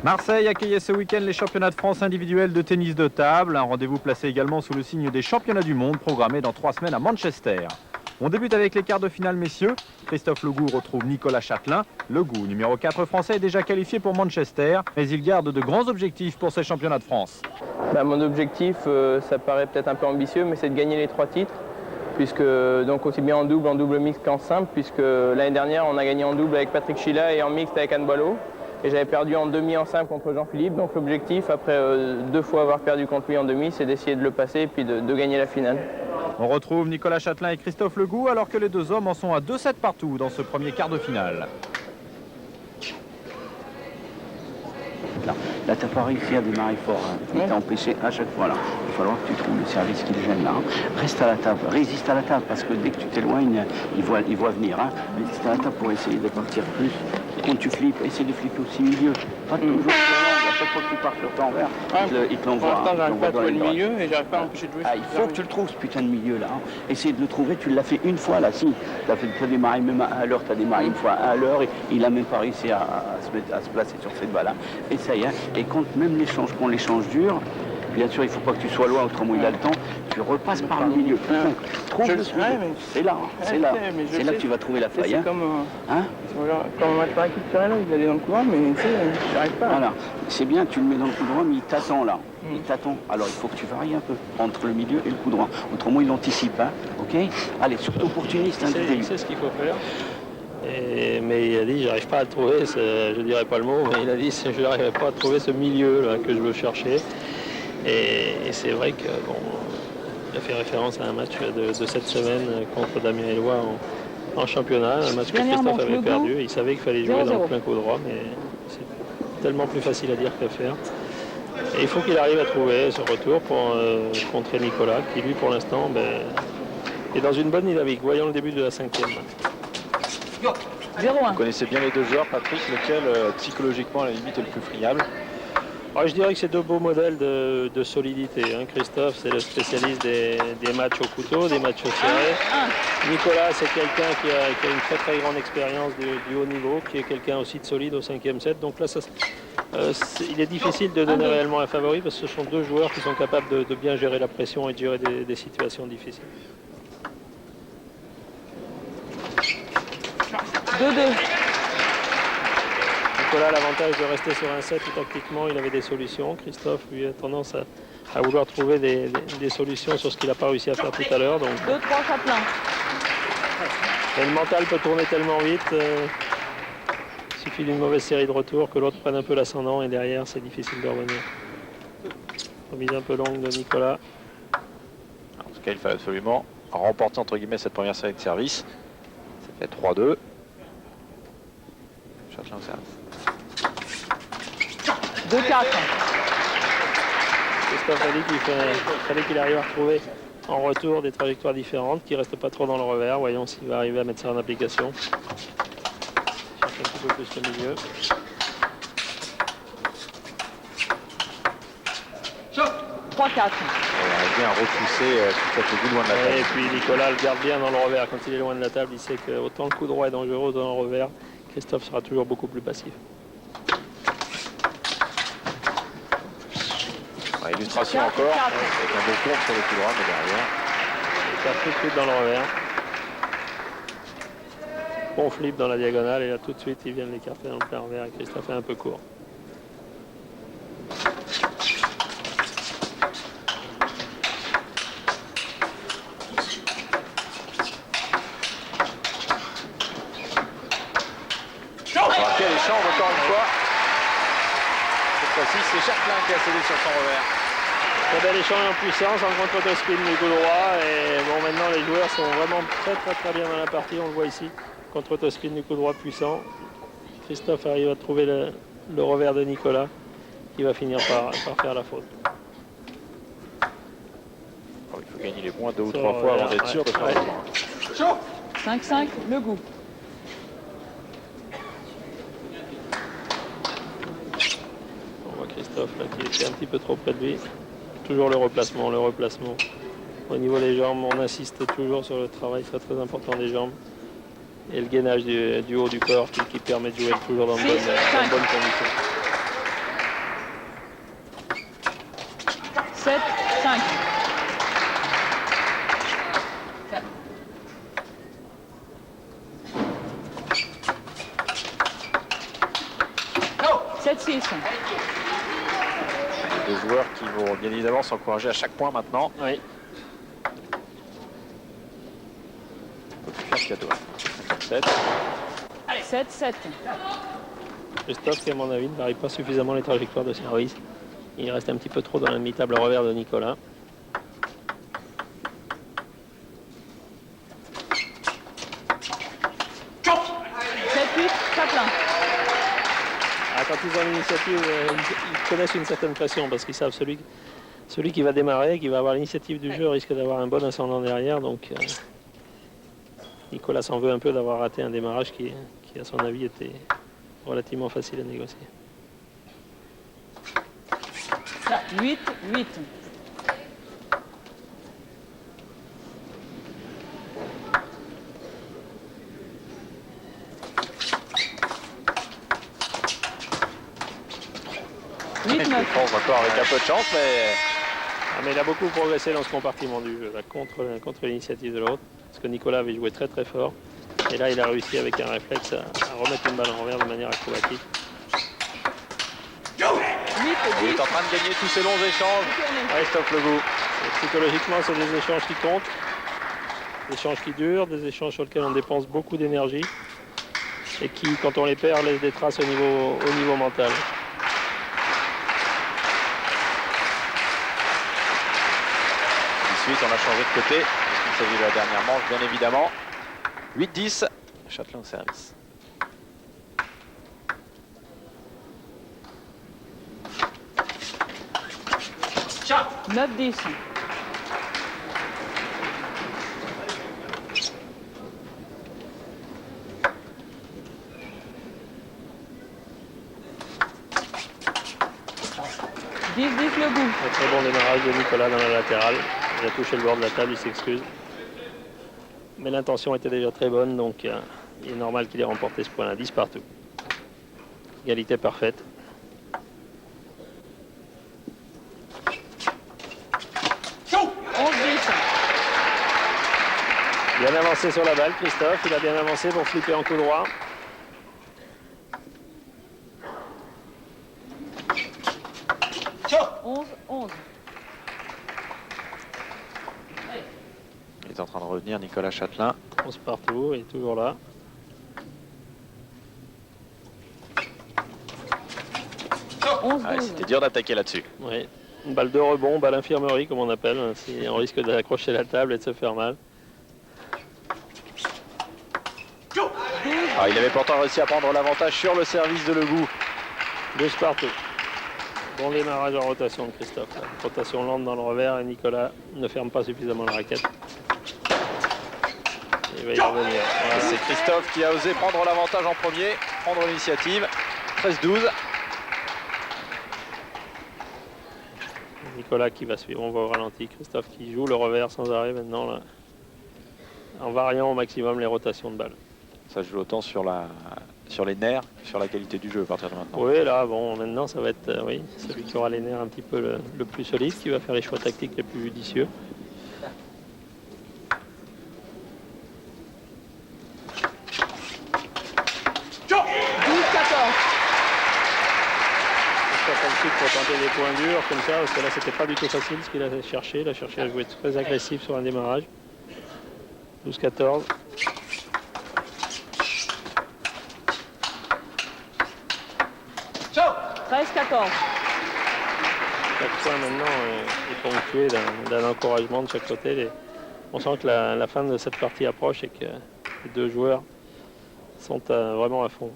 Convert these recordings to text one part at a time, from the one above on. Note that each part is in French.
Marseille accueillait ce week-end les championnats de France individuels de tennis de table. Un rendez-vous placé également sous le signe des championnats du monde programmés dans 3 semaines à Manchester. On débute avec les quarts de finale messieurs. Christophe Legout retrouve Nicolas Châtelain. Legout, numéro 4 français, est déjà qualifié pour Manchester, mais il garde de grands objectifs pour ces championnats de France. Mon objectif, ça paraît peut-être un peu ambitieux, mais c'est de gagner les 3 titres. Puisque, donc aussi bien en double mixte qu'en simple, puisque l'année dernière on a gagné en double avec Patrick Chila et en mixte avec Anne Boileau. Et j'avais perdu en demi en simple contre Jean-Philippe. Donc l'objectif, après 2 fois avoir perdu contre lui en demi, c'est d'essayer de le passer et puis de gagner la finale. On retrouve Nicolas Châtelain et Christophe Legout alors que les deux hommes en sont à 2-7 partout dans ce premier quart de finale. Là, tu n'as pas réussi à démarrer fort. Hein. Il t'a empêché à chaque fois. Là. Il va falloir que tu trouves le service qui le gêne là. Hein. Reste à la table, résiste à la table parce que dès que tu t'éloignes, il voit venir. Hein. Résiste à la table pour essayer de partir plus. Quand tu flippes, essaie de flipper aussi milieu. Pas toujours sur l'angle. À chaque fois que tu pars sur ton envers, il te l'envoie. Pour l'instant, j'arrive pas à trouver le milieu et j'arrive pas à empêcher de jouer. Il faut que tu le trouves, ce putain de milieu là. Hein. Essaye de le trouver, tu l'as fait une fois là, si. Tu as démarré même à l'heure, tu as démarré une fois à l'heure et il n'a même pas réussi à se placer sur cette balle là. Essaye, hein. Et quand même quand l'échange dure, bien sûr, il ne faut pas que tu sois loin, autrement il a le temps, tu repasses par le milieu. C'est là, c'est là. C'est là que tu vas trouver la faille. C'est comme un match par équipe sur elle, il allait dans le couloir, mais tu sais, j'y arrive pas. Voilà, c'est bien, tu le mets dans le coup droit, mais il t'attend là. Il t'attend. Alors il faut que tu varies un peu entre le milieu et le coup droit. Autrement, il anticipe, hein. Ok. Allez, surtout opportuniste. Hein, c'est ce qu'il faut faire. Mais il a dit, j'arrive pas à trouver, je dirais pas le mot, mais il a dit, je n'arrive pas à trouver ce milieu là, que je veux chercher. Et c'est vrai que bon, il a fait référence à un match de cette semaine contre Damien Eloi en championnat, un match que Christophe avait perdu. Il savait qu'il fallait jouer dans le plein coup droit, mais c'est tellement plus facile à dire qu'à faire. Et il faut qu'il arrive à trouver ce retour pour contrer Nicolas, qui lui pour l'instant est dans une bonne dynamique. Voyons le début de la 5e. 0-1. Vous connaissez bien les deux joueurs, Patrick, lequel psychologiquement à la limite est le plus friable? Alors, je dirais que c'est 2 beaux modèles de solidité. Hein. Christophe, c'est le spécialiste des matchs au couteau, des matchs serrés. Nicolas, c'est quelqu'un qui a une très très grande expérience du haut niveau, qui est quelqu'un aussi de solide au 5e set. Donc là, il est difficile de donner réellement un favori parce que ce sont 2 joueurs qui sont capables de bien gérer la pression et de gérer des situations difficiles. 2-2. Nicolas a l'avantage de rester sur un set où tactiquement il avait des solutions. Christophe lui a tendance à vouloir trouver des solutions sur ce qu'il n'a pas réussi à faire tout à l'heure. 2-3 Châtelain. Et le mental peut tourner tellement vite. Il suffit d'une mauvaise série de retours que l'autre prenne un peu l'ascendant et derrière c'est difficile de revenir. Remise un peu longue de Nicolas. En tout cas, il fallait absolument remporter entre guillemets cette première série de service. Ça fait 3-2. Châtelain au service. 2-4. Christophe a dit qu'il fallait qu'il arrive à retrouver en retour des trajectoires différentes, qu'il ne reste pas trop dans le revers. Voyons s'il va arriver à mettre ça en application. Cherche un petit peu plus le milieu. 3-4. On a bien repoussé tout à fait loin de la table. Et puis Nicolas le garde bien dans le revers. Quand il est loin de la table, il sait que autant le coup droit est dangereux, autant le revers, Christophe sera toujours beaucoup plus passif. Illustration encore, avec un beau compte sur le coup droit, mais derrière. Il tape tout de suite dans le revers. Bon flip dans la diagonale, et là tout de suite il vient de l'écarter dans le plein revers, et Christophe est un peu court. Quel échange encore une fois. Cette fois-ci, c'est Châtelain qui a cédé sur son revers. Très bel échange en puissance, en contre-spin du coup droit. Et bon, maintenant les joueurs sont vraiment très bien dans la partie, on le voit ici. Contre-spin du coup droit puissant. Christophe arrive à trouver le revers de Nicolas, qui va finir par faire la faute. Oh, il faut gagner les points 2 ou 3 fois avant d'être sûr de faire le point. 5-5, Legout. On voit Christophe là, qui était un petit peu trop près de lui. Toujours le replacement. Au niveau des jambes, on insiste toujours sur le travail très important des jambes. Et le gainage du haut du corps qui permet de jouer toujours dans de bonnes conditions. 7, 5. 7, 6. Deux joueurs qui vont bien évidemment s'encourager à chaque point maintenant. Oui. On peut plus faire cadeau. 57. 7, 7. Christophe, qui à mon avis ne varie pas suffisamment les trajectoires de service. Il reste un petit peu trop dans l'imitable revers de Nicolas. 7, 8, Chaplin. Ah, quand ils ont l'initiative, ils connaissent une certaine pression parce qu'ils savent celui qui va démarrer, qui va avoir l'initiative du jeu, risque d'avoir un bon ascendant derrière. Donc Nicolas s'en veut un peu d'avoir raté un démarrage qui, à son avis, était relativement facile à négocier. 8, 8. Il pense encore avec un peu de chance, mais Ah, mais il a beaucoup progressé dans ce compartiment du jeu, là, contre l'initiative de l'autre. Parce que Nicolas avait joué très très fort. Et là, il a réussi avec un réflexe à remettre une balle en revers de manière acrobatique. 8, il 10. est en train de gagner tous ces longs échanges. Christophe Legout. Et psychologiquement, c'est des échanges qui comptent. Des échanges qui durent, des échanges sur lesquels on dépense beaucoup d'énergie. Et qui, quand on les perd, laissent des traces au niveau mental. Ensuite, on a changé de côté, puisqu'il s'agit de la dernière manche, bien évidemment. 8-10, Châtelain au service. Chat. 9, 10. Le goût. Un très bon démarrage de Nicolas dans la latérale. Il a touché le bord de la table, il s'excuse. Mais l'intention était déjà très bonne, donc il est normal qu'il ait remporté ce point-là. 10 partout. Égalité parfaite. Bien avancé sur la balle, Christophe. Il a bien avancé pour flipper en coup droit. Il est en train de revenir, Nicolas Châtelain. 11 partout, il est toujours là. C'était dur d'attaquer là-dessus. Oui. Une balle de rebond, balle infirmerie comme on appelle. On risque d'accrocher la table et de se faire mal. Il avait pourtant réussi à prendre l'avantage sur le service de Legout. 12 partout. Bon démarrage en rotation de Christophe. Rotation lente dans le revers et Nicolas ne ferme pas suffisamment la raquette. Il va y revenir. Voilà. C'est Christophe qui a osé prendre l'avantage en premier, prendre l'initiative. 13-12. Nicolas qui va suivre, on va au ralenti. Christophe qui joue le revers sans arrêt maintenant, là, en variant au maximum les rotations de balles. Ça joue autant sur les nerfs que sur la qualité du jeu à partir de maintenant. Oui, là, bon, maintenant, ça va être oui, celui qui aura les nerfs un petit peu le plus solide, qui va faire les choix tactiques les plus judicieux. Pour tenter des points durs comme ça, parce que là c'était pas du tout facile ce qu'il a cherché. Il a cherché à jouer très agressif sur un démarrage. 12-14. 13-14. Chaque point maintenant est ponctué d'un encouragement de chaque côté. On sent que la fin de cette partie approche et que les deux joueurs sont vraiment à fond.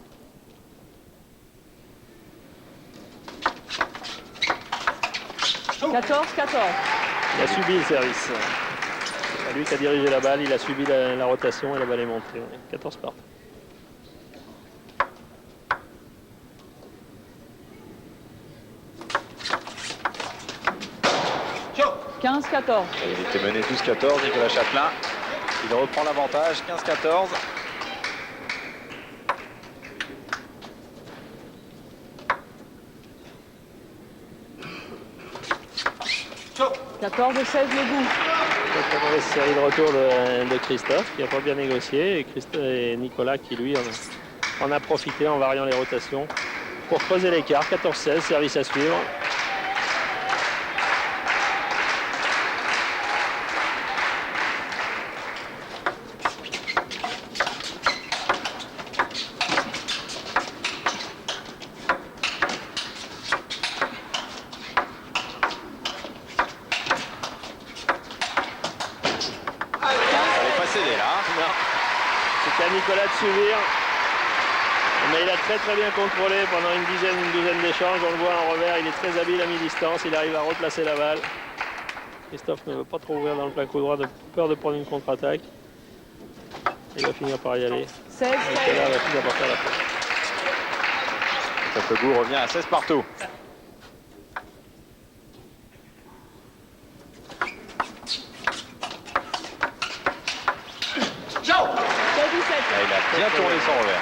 14-14. Il a subi le service. C'est lui qui a dirigé la balle, il a subi la rotation et la balle est montée. 14 partout. « 15-14. » Il était mené 12-14, Nicolas Châtelain. Il reprend l'avantage, 15-14. 14-16 le bout. Très mauvaise série de retour de Christophe qui n'a pas bien négocié et Nicolas qui lui en a profité en variant les rotations pour creuser l'écart. 14-16, service à suivre. C'est à Nicolas de subir, mais il a très bien contrôlé pendant une douzaine d'échanges. On le voit en revers, il est très habile à mi-distance, il arrive à replacer la balle. Christophe ne veut pas trop ouvrir dans le plein coup droit, de peur de prendre une contre-attaque. Il va finir par y aller. 16, Nicolas va finir par faire la faute. Christophe Legout revient à 16 partout. Il a bien tourné son revers.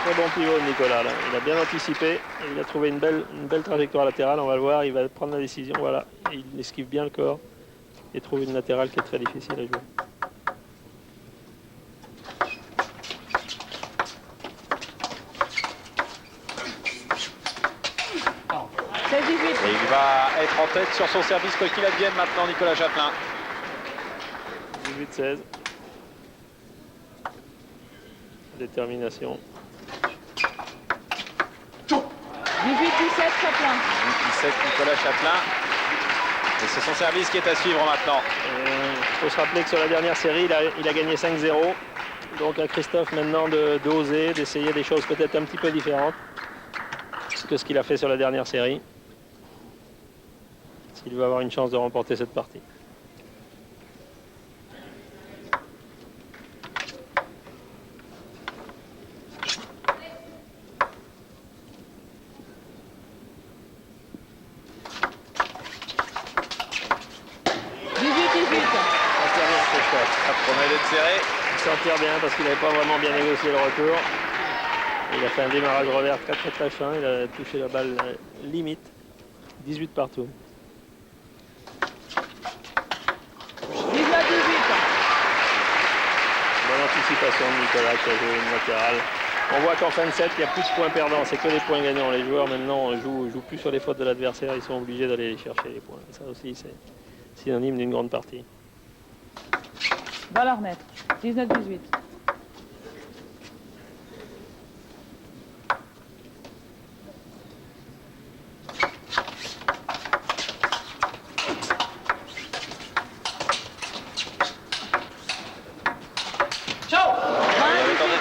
Très bon pivot de Nicolas. Là. Il a bien anticipé. Et il a trouvé une belle trajectoire latérale. On va le voir. Il va prendre la décision. Voilà. Et il esquive bien le corps et trouve une latérale qui est très difficile à jouer. Et il va être en tête sur son service quoi qu'il advienne maintenant, Nicolas Chapelain. 18-16. Détermination. 18-17 Chapelain. 18-17 Nicolas Chapelain. Et c'est son service qui est à suivre maintenant. Il faut se rappeler que sur la dernière série, il a gagné 5-0. Donc à Christophe maintenant d'oser, d'essayer des choses peut-être un petit peu différentes que ce qu'il a fait sur la dernière série. S'il veut avoir une chance de remporter cette partie. Il s'en tire bien parce qu'il n'avait pas vraiment bien négocié le retour. Il a fait un démarrage revers très fin. Il a touché la balle limite. 18 partout. 18-18. Bonne anticipation de Nicolas qui a joué une latérale. On voit qu'en fin de set, il n'y a plus de points perdants. C'est que des points gagnants. Les joueurs maintenant jouent plus sur les fautes de l'adversaire. Ils sont obligés d'aller chercher les points. Et ça aussi, c'est synonyme d'une grande partie. Balle à remettre. 19-18.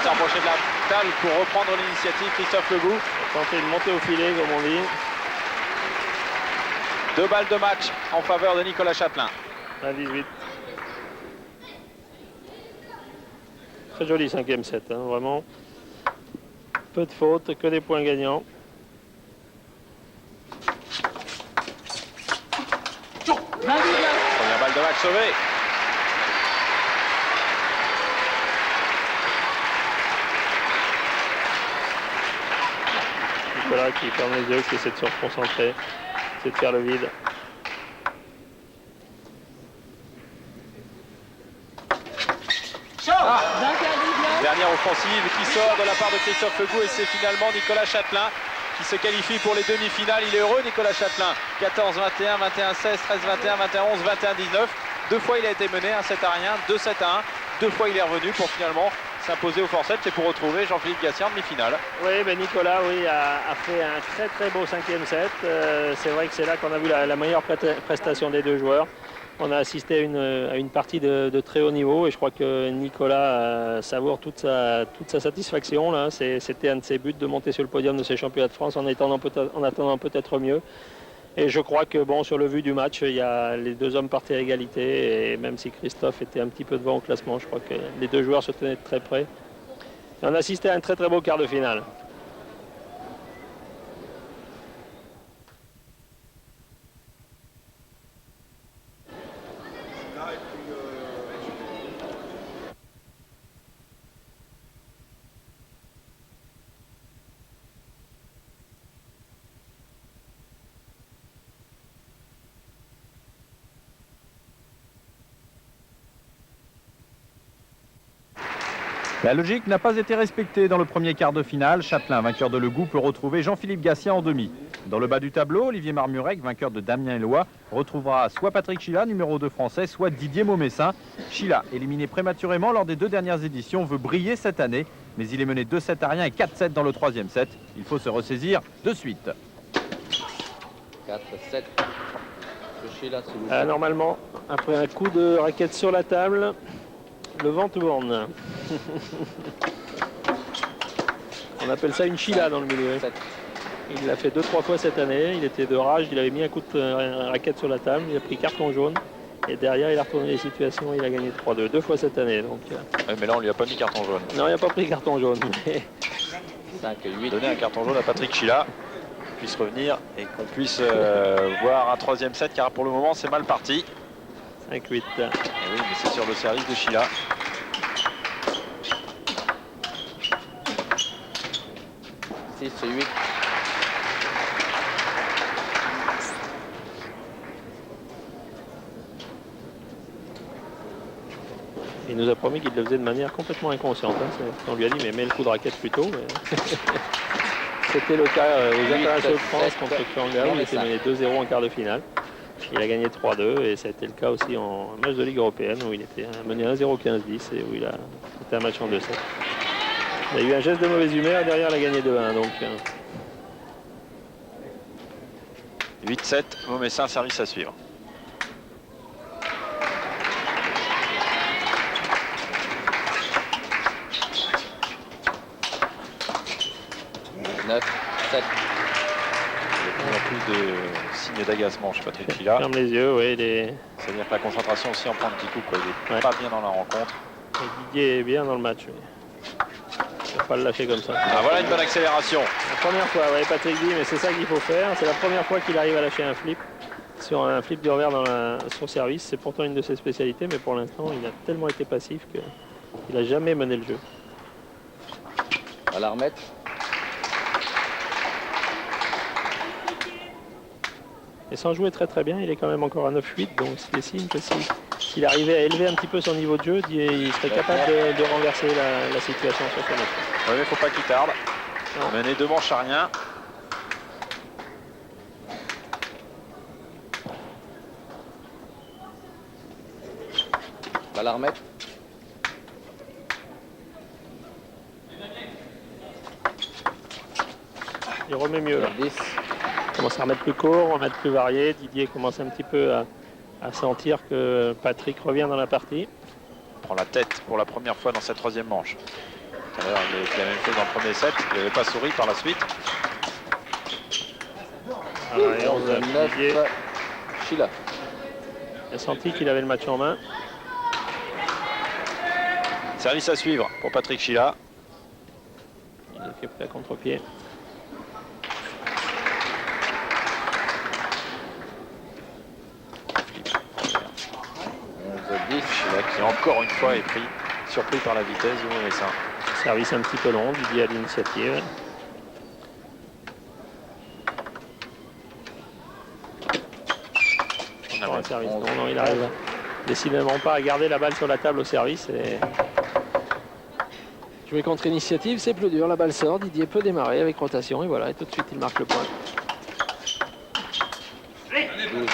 S'approcher de la balle pour reprendre l'initiative, Christophe Legout. Tenter de monter au filet, comme on dit. 2 balles de match en faveur de Nicolas Chapelain. 1-18. Très joli 5e set, hein, vraiment. Peu de fautes, que des points gagnants. Première balle de match sauvée. Nicolas qui ferme les yeux, qui essaie de se reconcentrer, essaie de faire le vide. Dernière offensive qui sort de la part de Christophe Legout et c'est finalement Nicolas Chapelain qui se qualifie pour les demi-finales. Il est heureux, Nicolas Chapelain. 14-21, 21-16, 13-21, 21-11, 21-19. 2 fois il a été mené, 1-7 à rien, 2-7 à 1. 2 fois il est revenu pour finalement s'imposer au forceps et pour retrouver Jean-Philippe Gassier en demi-finale. Oui, ben Nicolas a fait un très beau 5e set. C'est vrai que c'est là qu'on a vu la meilleure prestation des deux joueurs. On a assisté à une partie de très haut niveau et je crois que Nicolas savoure toute sa satisfaction. Là. C'était un de ses buts de monter sur le podium de ces championnats de France en attendant peut-être mieux. Et je crois que bon, sur le vu du match, les deux hommes partaient à égalité et même si Christophe était un petit peu devant au classement, je crois que les deux joueurs se tenaient de très près. Et on a assisté à un très beau quart de finale. La logique n'a pas été respectée dans le premier quart de finale. Châtelain, vainqueur de Legout, peut retrouver Jean-Philippe Gatien en demi. Dans le bas du tableau, Olivier Marmurek, vainqueur de Damien Eloi, retrouvera soit Patrick Chila, numéro 2 français, soit Didier Maumessin. Chila, éliminé prématurément lors des 2 dernières éditions, veut briller cette année, mais il est mené 2-7 à rien et 4-7 dans le 3e set. Il faut se ressaisir de suite. 4-7. Normalement, après un coup de raquette sur la table, le vent tourne. On appelle ça une Chila dans le milieu. Il l'a fait 2-3 fois cette année. Il était de rage, il avait mis un coup de raquette sur la table, il a pris carton jaune. Et derrière, il a retourné les situations, il a gagné 3-2, 2 fois cette année. Donc, mais là, on lui a pas mis carton jaune. non, il n'a pas pris carton jaune. Mais... 5-8. Donner un carton jaune à Patrick Chila, puisse revenir et qu'on puisse voir un 3e set, car pour le moment, c'est mal parti. 5-8. Et oui, mais c'est sur le service de Chila. Et 8. Il nous a promis qu'il le faisait de manière complètement inconsciente. Hein. On lui a dit, mais mets le coup de raquette plus tôt. Mais... C'était le cas aux internationaux de France contre Kanga. Il était mené 2-0 en quart de finale. Il a gagné 3-2 et ça a été le cas aussi en match de Ligue européenne où il était mené 1-0-15-10 et où il a fait un match en 2-7. Il a eu un geste de mauvaise humeur et derrière il a gagné 2-1. Donc, 8-7, Maumessin, service à suivre. Il y a plus de signes d'agacement chez Patrick Chila. ferme les yeux, oui. C'est-à-dire que la concentration aussi en prend un petit coup. Quoi. Il n'est pas bien dans la rencontre. Et Didier est bien dans le match. Oui. Il ne faut pas le lâcher comme ça. Ah, voilà une bonne accélération. La première fois, oui, Patrick dit, mais c'est ça qu'il faut faire. C'est la première fois qu'il arrive à lâcher un flip. Sur un flip de revers sur service. C'est pourtant une de ses spécialités, mais pour l'instant, il a tellement été passif qu'il n'a jamais mené le jeu. On va la remettre. Et sans jouer très très bien, il est quand même encore à 9-8, donc c'est des signes que s'il arrivait à élever un petit peu son niveau de jeu, il serait capable de renverser la situation sur ce match. Oui, mais il ne faut pas qu'il tarde. Mener 2 manches à rien. On va la remettre. Il remet mieux là. 10. Il commence à remettre plus court, remettre plus varié. Didier commence un petit peu à sentir que Patrick revient dans la partie. Il prend la tête pour la première fois dans cette 3e manche. Tout à l'heure, il avait fait la même chose dans le premier set. Il n'avait pas souri par la suite. Et 9. Didier Chila. a senti qu'il avait le match en main. Service à suivre pour Patrick Chila. Il est fait pris à contre-pied. Chila qui encore une fois est surpris par la vitesse du Maumessin. Service un petit peu long, Didier à l'initiative. Un service. Non, il arrive décidément pas à garder la balle sur la table au service. Et... Jouer contre initiative, c'est plus dur. La balle sort, Didier peut démarrer avec rotation et voilà, et tout de suite il marque le point. 12, 11.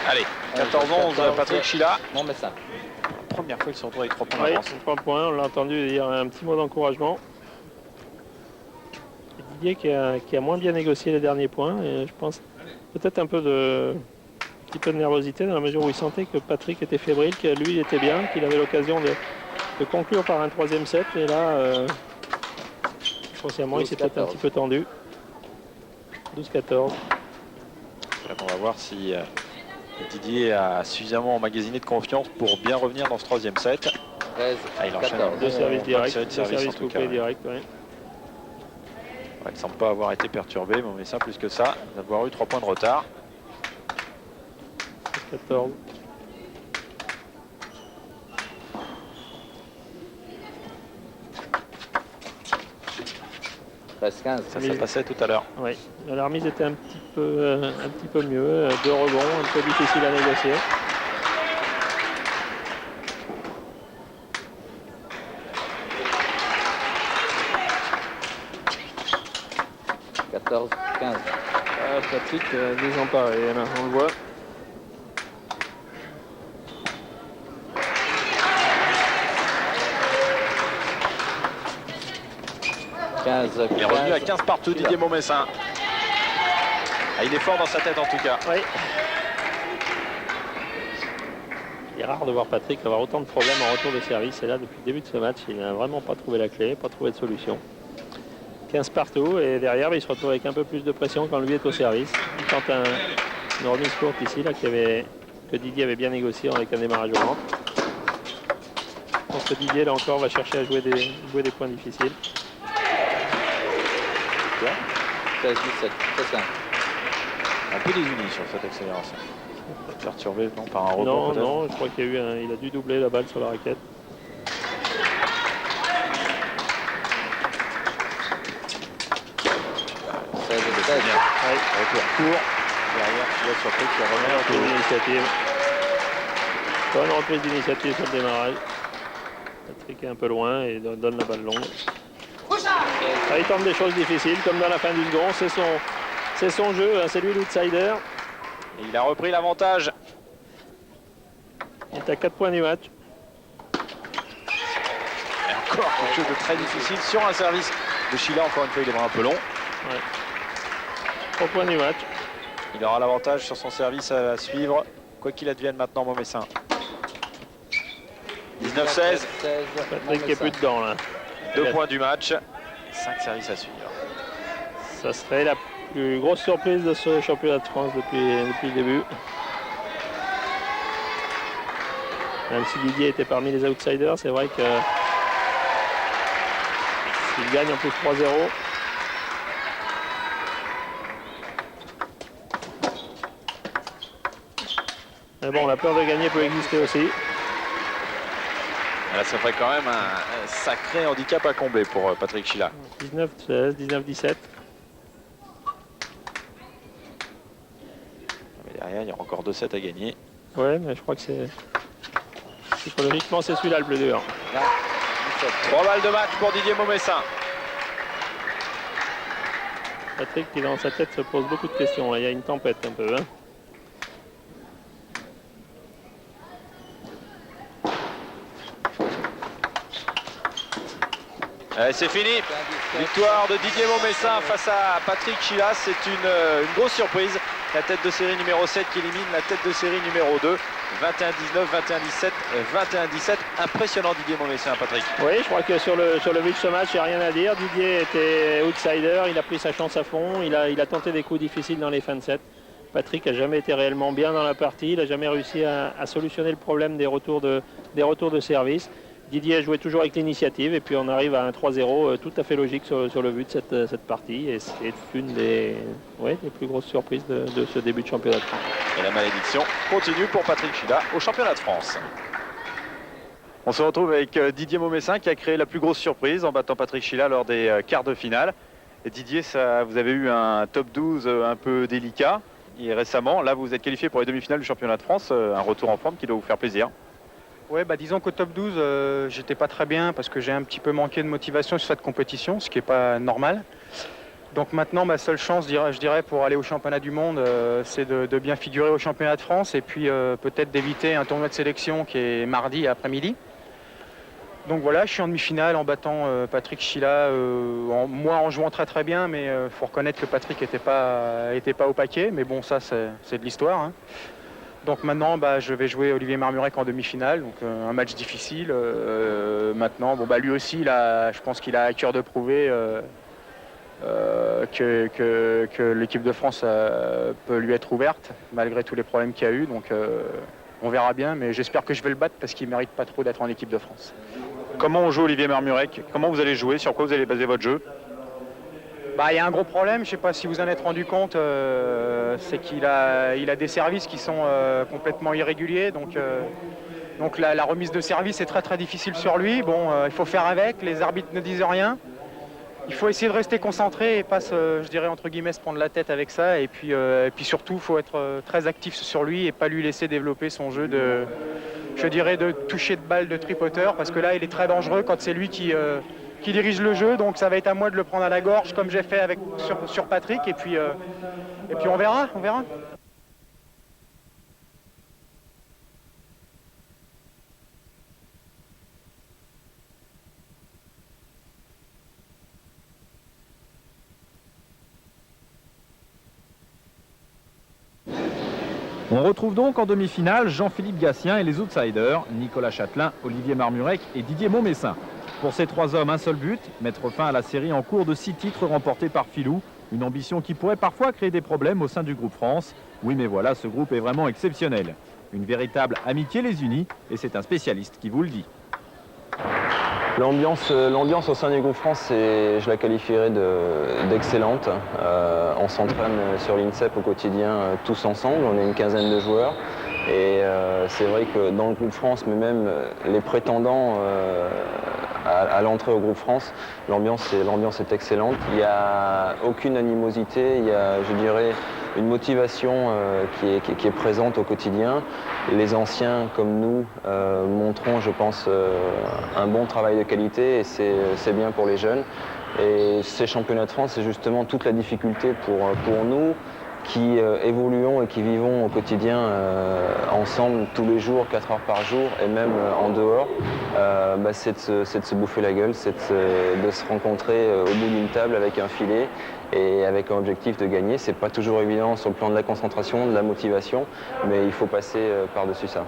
Allez, 14-11, Patrick Chila. Non, mais ça. Première fois qu'il se retrouve avec 3 points Oui, d'avance. 3 points, on l'a entendu dire un petit mot d'encouragement. Didier qui a moins bien négocié les derniers points, et je pense peut-être un petit peu de nervosité dans la mesure où il sentait que Patrick était fébrile, que lui il était bien, qu'il avait l'occasion de conclure par un 3e set, et là, consciemment, il s'est peut-être un petit peu tendu. 12-14. On va voir si Didier a suffisamment emmagasiné de confiance pour bien revenir dans ce 3e set. 13, Ah, il enchaîne 14. Deux services directs, série de services, en tout cas, coupés ouais. directs. Ouais. Il ne semble pas avoir été perturbé, mais on met ça plus que ça, d'avoir eu 3 points de retard. 14. Treize, 15. Ça passait tout à l'heure. Oui, la remise était un petit peu mieux. 2 rebonds, un peu difficile à négocier. « 14, 15. Ah, Patrick désemparé, là, on le voit. Il est revenu à 15 partout, Didier Maumessin. Ah, il est fort dans sa tête en tout cas. Oui. Il est rare de voir Patrick avoir autant de problèmes en retour de service. Et là, depuis le début de ce match, il n'a vraiment pas trouvé la clé, pas trouvé de solution. 15 partout et derrière, il se retrouve avec un peu plus de pression quand lui est au service. Il tente une remise courte ici, là, que Didier avait bien négocié avec un démarrage au ventre. Je pense que Didier, là encore, va chercher à jouer des points difficiles. 16, 17, 5. Un peu désunis sur cette accélération. Perturbé non, par un rebond Non, peut-être. non, je crois qu'il y a eu il a dû doubler la balle sur la raquette. Ouais, retour court. Derrière, tu vois surpris qui remet un Reprise peu. d'initiative. Bonne reprise d'initiative sur le démarrage. Patrick est un peu loin et donne la balle longue. Ah, il tente des choses difficiles, comme dans la fin du second. C'est son jeu, hein, c'est lui l'outsider. Et il a repris l'avantage. Il est à 4 points du match. Et encore quelque chose de très difficile sur un service de Sheila. Encore une fois, il est un peu long. 3 points du match. Il aura l'avantage sur son service à suivre, quoi qu'il advienne maintenant, Maumessin. 19-16, Patrick est plus dedans là. 2 points du match, 5 services à suivre. Ça serait la plus grosse surprise de ce championnat de France depuis le début. Même si Didier était parmi les outsiders, c'est vrai que s'il gagne en plus 3-0. Mais bon, la peur de gagner peut exister aussi. Là, ça ferait quand même un sacré handicap à combler pour Patrick Sheila. 19-16, 19-17. Mais derrière, il y aura encore 2 sets à gagner. Ouais, mais je crois que psychologiquement, c'est celui-là le plus dur. 3 balles de match pour Didier Maumessin. Patrick, qui dans sa tête se pose beaucoup de questions. Là, il y a une tempête un peu. Hein. C'est fini. Victoire de Didier Maumessin face à Patrick Sheila. C'est une grosse surprise. La tête de série numéro 7 qui élimine la tête de série numéro 2. 21-19, 21-17, 21-17. Impressionnant Didier Maumessin, Patrick. Oui, je crois que sur le but de ce match, il n'y a rien à dire. Didier était outsider, il a pris sa chance à fond, il a tenté des coups difficiles dans les fins de set. Patrick n'a jamais été réellement bien dans la partie, il n'a jamais réussi à solutionner le problème des retours de service. Didier a joué toujours avec l'initiative et puis on arrive à un 3-0 tout à fait logique sur le but de cette partie. Et c'est une des plus grosses surprises de ce début de championnat de France. Et la malédiction continue pour Patrick Sheila au championnat de France. On se retrouve avec Didier Maumessin qui a créé la plus grosse surprise en battant Patrick Sheila lors des quarts de finale. Et Didier, vous avez eu un top 12 un peu délicat et récemment. Là, vous êtes qualifié pour les demi-finales du championnat de France. Un retour en forme qui doit vous faire plaisir. Ouais, disons qu'au top 12, j'étais pas très bien parce que j'ai un petit peu manqué de motivation sur cette compétition, ce qui n'est pas normal. Donc maintenant, ma seule chance, je dirais, pour aller au championnat du monde, c'est de bien figurer au championnat de France et puis peut-être d'éviter un tournoi de sélection qui est mardi après-midi. Donc voilà, je suis en demi-finale en battant Patrick Sheila, moi en jouant très très bien, mais il faut reconnaître que Patrick n'était pas au paquet, mais bon, ça c'est de l'histoire. Hein. Donc maintenant, je vais jouer Olivier Marmurek en demi-finale, donc un match difficile. Maintenant, lui aussi, je pense qu'il a à cœur de prouver que l'équipe de France peut lui être ouverte, malgré tous les problèmes qu'il y a eu. Donc On verra bien, mais j'espère que je vais le battre parce qu'il ne mérite pas trop d'être en équipe de France. Comment on joue Olivier Marmurek? Comment vous allez jouer? Sur quoi vous allez baser votre jeu? Bah, il y a un gros problème, je ne sais pas si vous en êtes rendu compte, c'est qu'il a des services qui sont complètement irréguliers. Donc la remise de service est très très difficile sur lui. Bon, il faut faire avec, les arbitres ne disent rien. Il faut essayer de rester concentré et pas, je dirais entre guillemets, se prendre la tête avec ça. Et puis surtout, il faut être très actif sur lui et pas lui laisser développer son jeu de, je dirais, de toucher de balle de tripoteur. Parce que là, il est très dangereux quand c'est lui qui dirige le jeu. Donc ça va être à moi de le prendre à la gorge comme j'ai fait sur Patrick. Et puis on verra. On retrouve donc en demi-finale Jean-Philippe Gatien et les outsiders, Nicolas Châtelain, Olivier Marmurek et Didier Maumécin. Pour ces trois hommes, un seul but, mettre fin à la série en cours de 6 titres remportés par Filou. Une ambition qui pourrait parfois créer des problèmes au sein du groupe France. Oui, mais voilà, ce groupe est vraiment exceptionnel. Une véritable amitié les unit, et c'est un spécialiste qui vous le dit. L'ambiance au sein du groupe France, je la qualifierais d'excellente. On s'entraîne sur l'INSEP au quotidien tous ensemble, on est une quinzaine de joueurs. Et c'est vrai que dans le groupe France, mais même les prétendants à l'entrée au groupe France, l'ambiance est excellente. Il n'y a aucune animosité, il y a, je dirais, une motivation qui est présente au quotidien. Les anciens, comme nous, montreront, je pense, un bon travail de qualité et c'est bien pour les jeunes. Et ces championnats de France, c'est justement toute la difficulté pour nous qui évoluons et qui vivons au quotidien ensemble tous les jours, 4 heures par jour et même en dehors, c'est de se bouffer la gueule, c'est de se rencontrer au bout d'une table avec un filet et avec un objectif de gagner. C'est pas toujours évident sur le plan de la concentration, de la motivation, mais il faut passer par-dessus ça.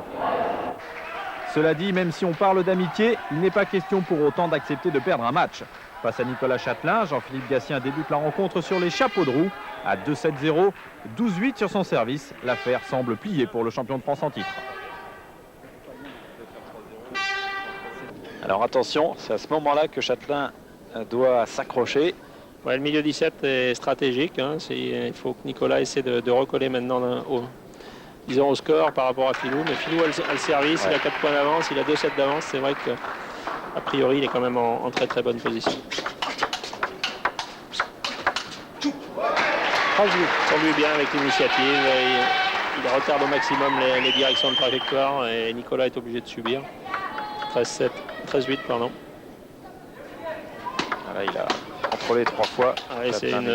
Cela dit, même si on parle d'amitié, il n'est pas question pour autant d'accepter de perdre un match. Face à Nicolas Châtelain, Jean-Philippe Gatien débute la rencontre sur les chapeaux de roue à 2-7-0, 12-8 sur son service. L'affaire semble pliée pour le champion de France en titre. Alors attention, c'est à ce moment-là que Châtelain doit s'accrocher. Ouais, le milieu 17 est stratégique. Hein. Il faut que Nicolas essaie de recoller maintenant au score par rapport à Filou. Mais Filou a le service, ouais. Il a 4 points d'avance, il a 2 sets d'avance. C'est vrai qu'a priori, il est quand même en très très bonne position. On lui bien avec l'initiative. Il retarde au maximum les directions de trajectoire et Nicolas est obligé de subir. 13-8, pardon. Là, il a contrôlé 3 fois. Ouais, c'est une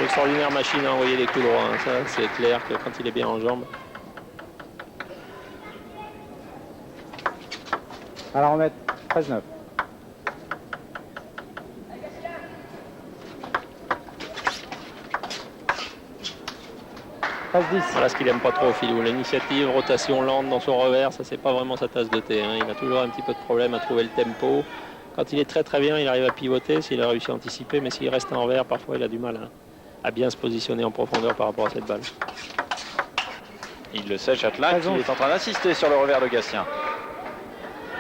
extraordinaire machine à envoyer des coups droits. Hein. Ça, c'est clair que quand il est bien en jambes. Alors on met 13-9. Voilà ce qu'il n'aime pas trop, Filou. L'initiative, rotation lente dans son revers, ça c'est pas vraiment sa tasse de thé. Hein. Il a toujours un petit peu de problème à trouver le tempo. Quand il est très très bien, il arrive à pivoter, s'il a réussi à anticiper, mais s'il reste en revers, parfois il a du mal à bien se positionner en profondeur par rapport à cette balle. Il le sait, Châtelain, qui est en train d'insister sur le revers de Gatien.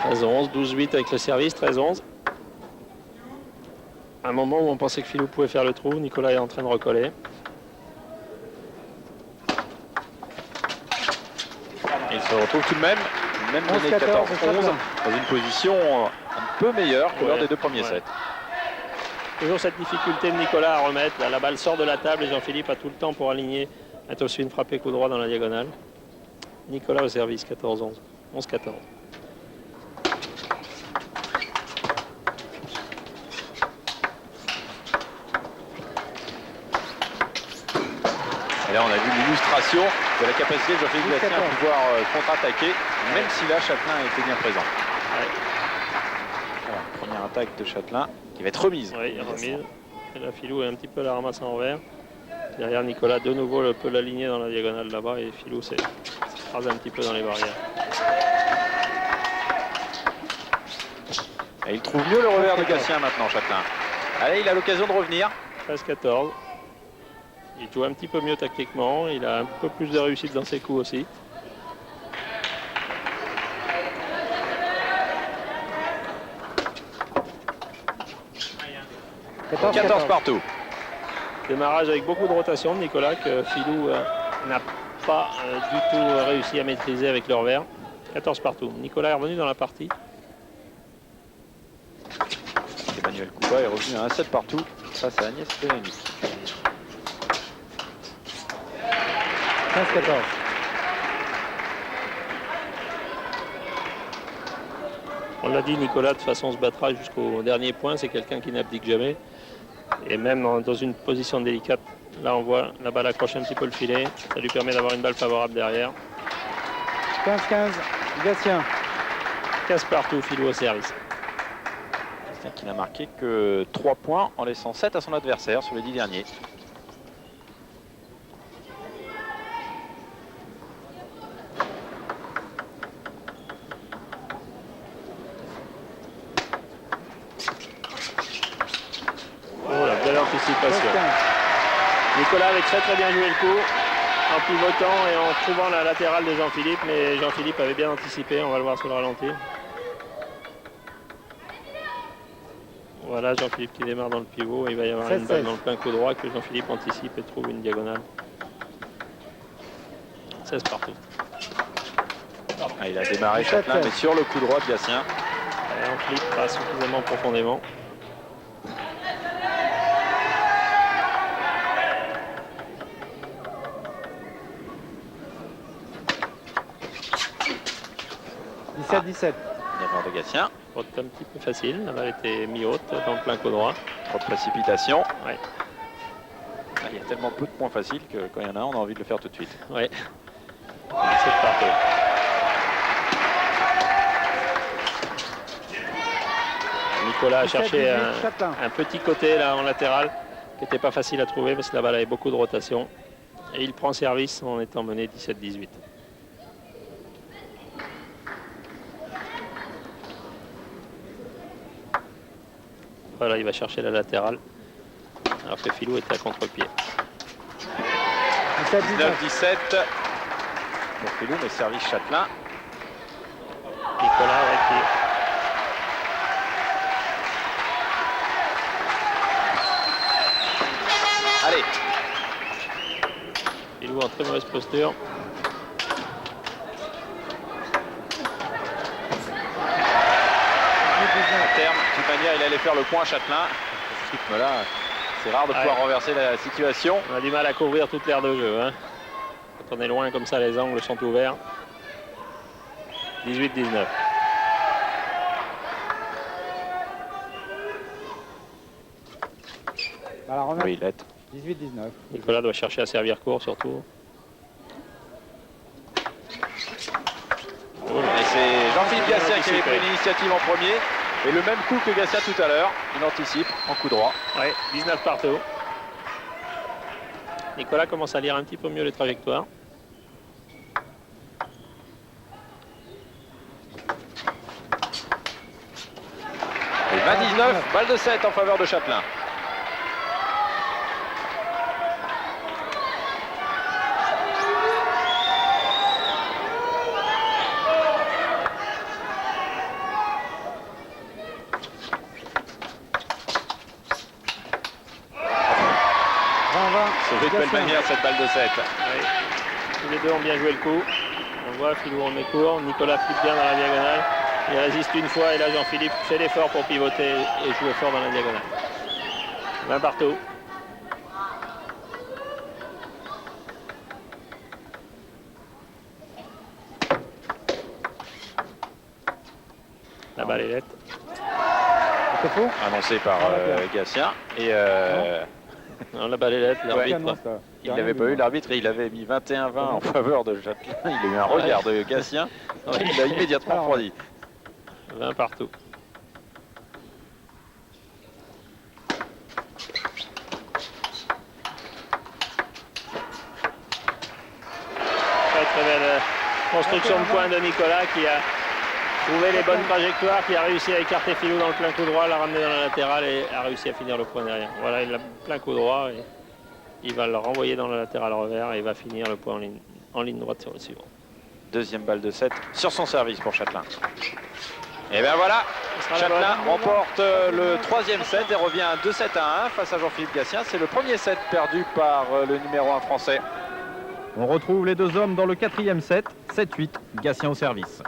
13-11, 12-8 avec le service, 13-11. À un moment où on pensait que Filou pouvait faire le trou, Nicolas est en train de recoller. Il se retrouve tout de même mené 14-11, dans une position un peu meilleure que lors des 2 premiers sets. Toujours cette difficulté de Nicolas à remettre. Là, la balle sort de la table et Jean-Philippe a tout le temps pour aligner. Attention, frapper coup droit dans la diagonale. Nicolas au service, 14-11, 11-14. Et là, on a vu l'illustration de la capacité de Jean-Philippe Gatien à pouvoir contre-attaquer, même si là, Châtelain était bien présent. Ouais. Voilà, première attaque de Châtelain qui va être remise. Oui, remise. Et là, Filou est un petit peu la ramasse en envers. Derrière Nicolas, de nouveau, peut l'aligner dans la diagonale là-bas et Filou s'écrase un petit peu dans les barrières. Et il trouve mieux le revers de Gatien maintenant, Châtelain. Allez, il a l'occasion de revenir. 13-14. Il joue un petit peu mieux tactiquement, il a un peu plus de réussite dans ses coups aussi. 14 partout. Démarrage avec beaucoup de rotation de Nicolas que Philou n'a pas du tout réussi à maîtriser avec le revers. 14 partout. Nicolas est revenu dans la partie. Emmanuel Coupa est revenu à un 7 partout face à Agnès Pellegrini. 15-14. On l'a dit, Nicolas, de toute façon, se battra jusqu'au dernier point. C'est quelqu'un qui n'abdique jamais. Et même dans une position délicate, là, on voit la balle accroche un petit peu le filet. Ça lui permet d'avoir une balle favorable derrière. 15-15, Gatien. 15 partout, Philou au service. Gatien qui n'a marqué que 3 points en laissant 7 à son adversaire sur les 10 derniers. Nicolas avait très bien joué le coup en pivotant et en trouvant la latérale de Jean-Philippe, mais Jean-Philippe avait bien anticipé, on va le voir sur le ralenti. Voilà Jean-Philippe qui démarre dans le pivot, et il va y avoir une balle dans le plein coup droit que Jean-Philippe anticipe et trouve une diagonale. 16 partout. Ah, il a démarré Châtelain, mais sur le coup droit de Gatien. Jean-Philippe pas suffisamment profondément. Ah. 17-17. Démarre de Gatien. Faute un petit peu facile, la balle était mi-haute dans le plein coup droit. Trop de précipitation. Ouais. Ah, il y a tellement peu de points faciles que quand il y en a un, on a envie de le faire tout de suite. Ouais. 17 partout. Nicolas a cherché un petit côté là en latéral qui n'était pas facile à trouver parce que la balle avait beaucoup de rotation. Et il prend service en étant mené 17-18. Voilà, il va chercher la latérale. Alors que Philou était à contre-pied. 19-17 pour Philou, mais service Châtelain. Nicolas qui... Allez. Philou en très mauvaise posture. À terme, de toute manière, il allait faire le point à Châtelain. Ce rythme-là, c'est rare de pouvoir renverser la situation. On a du mal à couvrir toute l'aire de jeu. Hein. Quand on est loin comme ça, les angles sont ouverts. 18-19. Oui, il est. 18-19. Nicolas doit chercher à servir court surtout. Et c'est Jean-Philippe Gatien qui avait pris l'initiative en premier. Et le même coup que Gatien tout à l'heure. Il anticipe en coup droit. Ouais, 19 partout. Nicolas commence à lire un petit peu mieux les trajectoires. Et 20-19, balle de 7 en faveur de Châtelain. C'est de belle manière cette balle de 7. Oui. Tous les deux ont bien joué le coup. On voit Philou en met court. Nicolas flippe bien dans la diagonale. Il résiste une fois et là Jean-Philippe fait l'effort pour pivoter et jouer fort dans la diagonale. 20 partout. La balle est nette. Annoncé par Gatien. Et non, la balle est nette, l'arbitre. Il n'avait pas eu l'arbitre et il avait mis 21-20 en faveur de Châtelain. Il a eu un regard de Gatien. Il a immédiatement refroidi. 20 partout. Très belle construction de points de Nicolas qui a trouvé les bonnes trajectoires, qui a réussi à écarter Philou dans le plein coup droit, l'a ramener dans la latérale et a réussi à finir le point derrière. Voilà, il a plein coup droit et il va le renvoyer dans la latérale revers et il va finir le point en ligne droite sur le suivant. Deuxième balle de 7 sur son service pour Châtelain. Et bien voilà, sera la Châtelain bonne. remporte le 3e set et revient à 2-7-1 face à Jean-Philippe Gatien. C'est le premier set perdu par le numéro 1 français. On retrouve les deux hommes dans le 4e set, 7-8, Gatien au service.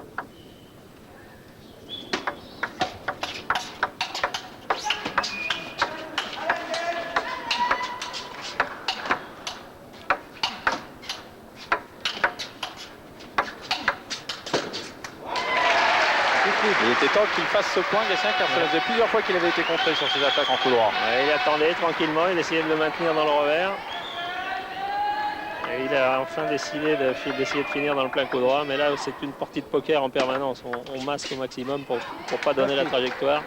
Il était temps qu'il fasse ce point, Gatien, car ça faisait plusieurs fois qu'il avait été contré sur ses attaques en coup droit. Ouais, il attendait tranquillement, il essayait de le maintenir dans le revers. Et il a enfin décidé d'essayer de finir dans le plein coup droit, mais là c'est une partie de poker en permanence. On masque au maximum pour ne pas donner la trajectoire.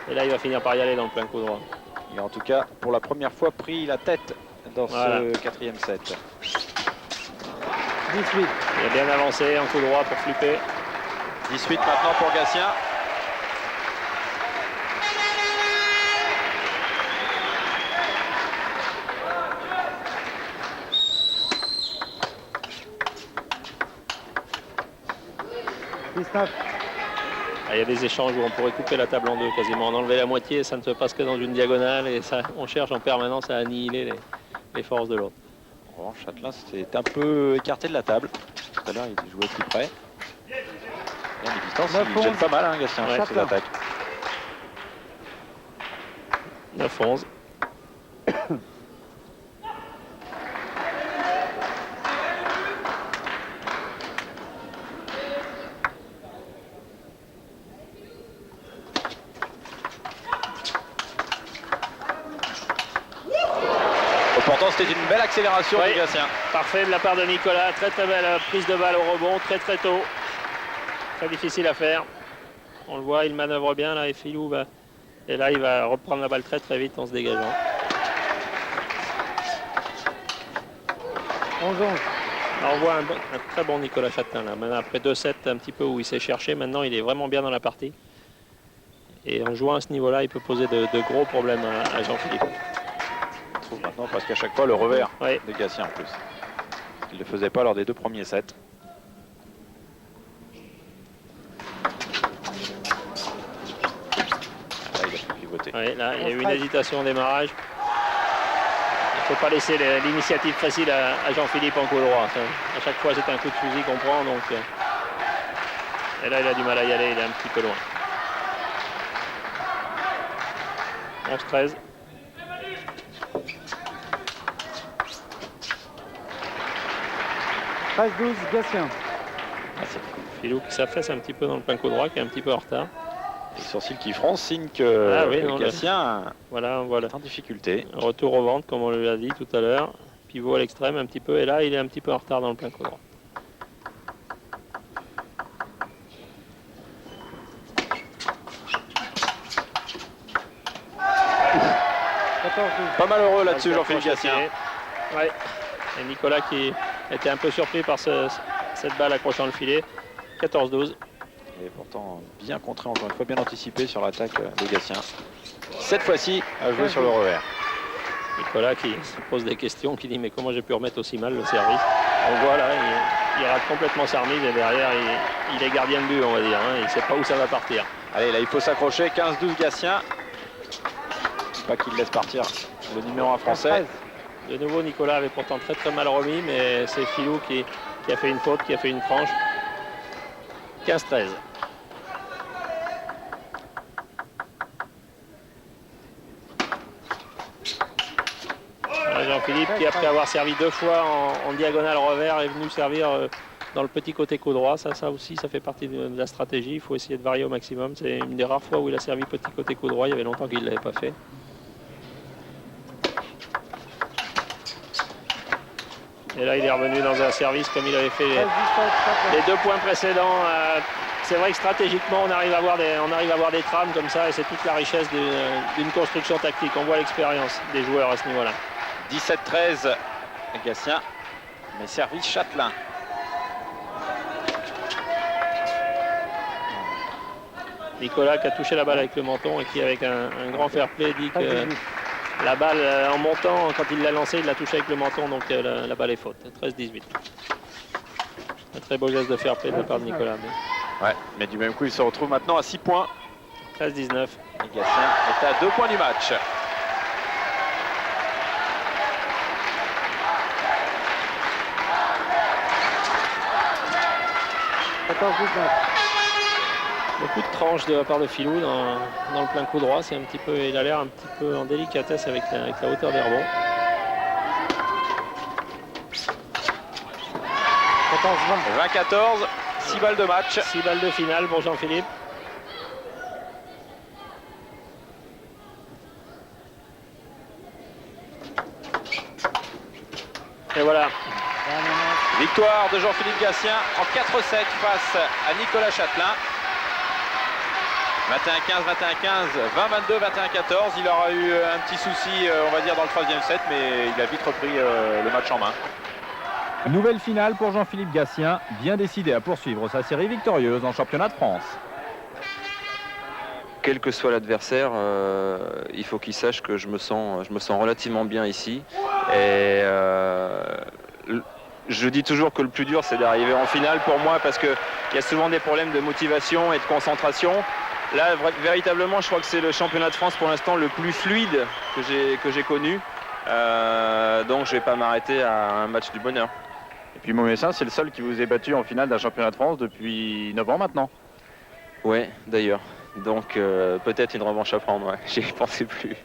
Et là il va finir par y aller dans le plein coup droit. Il a en tout cas pour la première fois pris la tête dans ce 4e set. 18. Il a bien avancé en coup droit pour flipper. 18 maintenant pour Gatien. Il y a des échanges où on pourrait couper la table en deux quasiment, en enlever la moitié, ça ne se passe que dans une diagonale et ça, on cherche en permanence à annihiler les forces de l'autre. En revanche, Châtelain s'est un peu écarté de la table. Tout à l'heure, il jouait plus près. Bien les distances, il gêne pas mal, hein, Gatien, Ouais, sur ses attaques. 9-11. Pourtant, c'était une belle accélération Oui. de Gatien. Parfait de la part de Nicolas, très très belle prise de balle au rebond, très très tôt. Très difficile à faire. On le voit, il manœuvre bien là et Philou va... Et là il va reprendre la balle très très vite en se dégageant. 11-11. Alors, on voit un très bon Nicolas Châtelain là. Maintenant, après 2 sets un petit peu où il s'est cherché, maintenant il est vraiment bien dans la partie. Et en jouant à ce niveau-là, il peut poser de gros problèmes à Jean-Philippe. On trouve maintenant presque à chaque fois le revers Oui. de Gatien en plus. Il ne le faisait pas lors des 2 premiers sets. Là, il a pu pivoter. Oui, là, il y a eu une hésitation au démarrage. Il ne faut pas laisser l'initiative facile à Jean-Philippe en coup droit. À chaque fois, c'est un coup de fusil qu'on prend. Donc, et là, il a du mal à y aller. Il est un petit peu loin. 11-13. Gatien. Philou qui s'affaisse un petit peu dans le plein coup droit, qui est un petit peu en retard. Les sourcils qui froncent, signe que non, Gatien voilà. est en difficulté. Retour au ventre, comme on l'a dit tout à l'heure. Pivot à l'extrême un petit peu. Et là, il est un petit peu en retard dans le plein coup droit. Pas malheureux là-dessus, Jean-Philippe Gatien. Ouais. Et Nicolas qui était un peu surpris par cette balle accrochant le filet. 14-12. Il est pourtant bien contré, encore une fois, bien anticipé sur l'attaque de Gatien. Cette fois-ci, à jouer sur le revers. Nicolas qui se pose des questions, qui dit mais comment j'ai pu remettre aussi mal le service. On voit là, il rate complètement sa remise et derrière il est gardien de but, on va dire. Hein. Il ne sait pas où ça va partir. Allez, là il faut s'accrocher. 15-12 Gatien. Pas qu'il laisse partir le numéro 1 français. De nouveau, Nicolas avait pourtant très très mal remis, mais c'est Philou qui a fait une faute, qui a fait une franche. 15-13. Jean-Philippe qui, après avoir servi 2 fois en diagonale revers, est venu servir dans le petit côté coup droit. Ça aussi, ça fait partie de la stratégie. Il faut essayer de varier au maximum. C'est une des rares fois où il a servi petit côté coup droit. Il y avait longtemps qu'il ne l'avait pas fait. Et là, il est revenu dans un service comme il avait fait les 2 points précédents. C'est vrai que stratégiquement, on arrive à avoir des trames comme ça, et c'est toute la richesse d'une construction tactique. On voit l'expérience des joueurs à ce niveau-là. 17-13 Gatien, mais service Châtelain. Nicolas qui a touché la balle avec le menton et qui, avec un grand fair play, dit que la balle en montant, quand il l'a lancée, il l'a touché avec le menton, donc la balle est faute. 13-18. Un très beau geste de fair play de la part de Nicolas. Ouais, mais du même coup, il se retrouve maintenant à 6 points. 13-19. Et Gatien est à 2 points du match. Beaucoup de tranches de la part de Filou dans le plein coup droit. C'est un petit peu, il a l'air un petit peu en délicatesse avec la hauteur des rebonds. 20-14, 6 balles de match. 6 balles de finale pour Jean-Philippe. Et voilà. Victoire de Jean-Philippe Gatien en 4-7 face à Nicolas Châtelain. 21-15, 21-15, 20-22, 21-14. Il aura eu un petit souci, on va dire, dans le 3e set, mais il a vite repris le match en main. Nouvelle finale pour Jean-Philippe Gatien, bien décidé à poursuivre sa série victorieuse en championnat de France. Quel que soit l'adversaire, il faut qu'il sache que je me sens relativement bien ici. Et je dis toujours que le plus dur, c'est d'arriver en finale pour moi, parce qu'il y a souvent des problèmes de motivation et de concentration. Là, véritablement, je crois que c'est le championnat de France pour l'instant le plus fluide que j'ai connu. Donc je ne vais pas m'arrêter à un match du bonheur. Et puis Maumessin, c'est le seul qui vous ait battu en finale d'un championnat de France depuis 9 ans maintenant. Ouais, d'ailleurs. Donc peut-être une revanche à prendre, ouais. J'y pensais plus.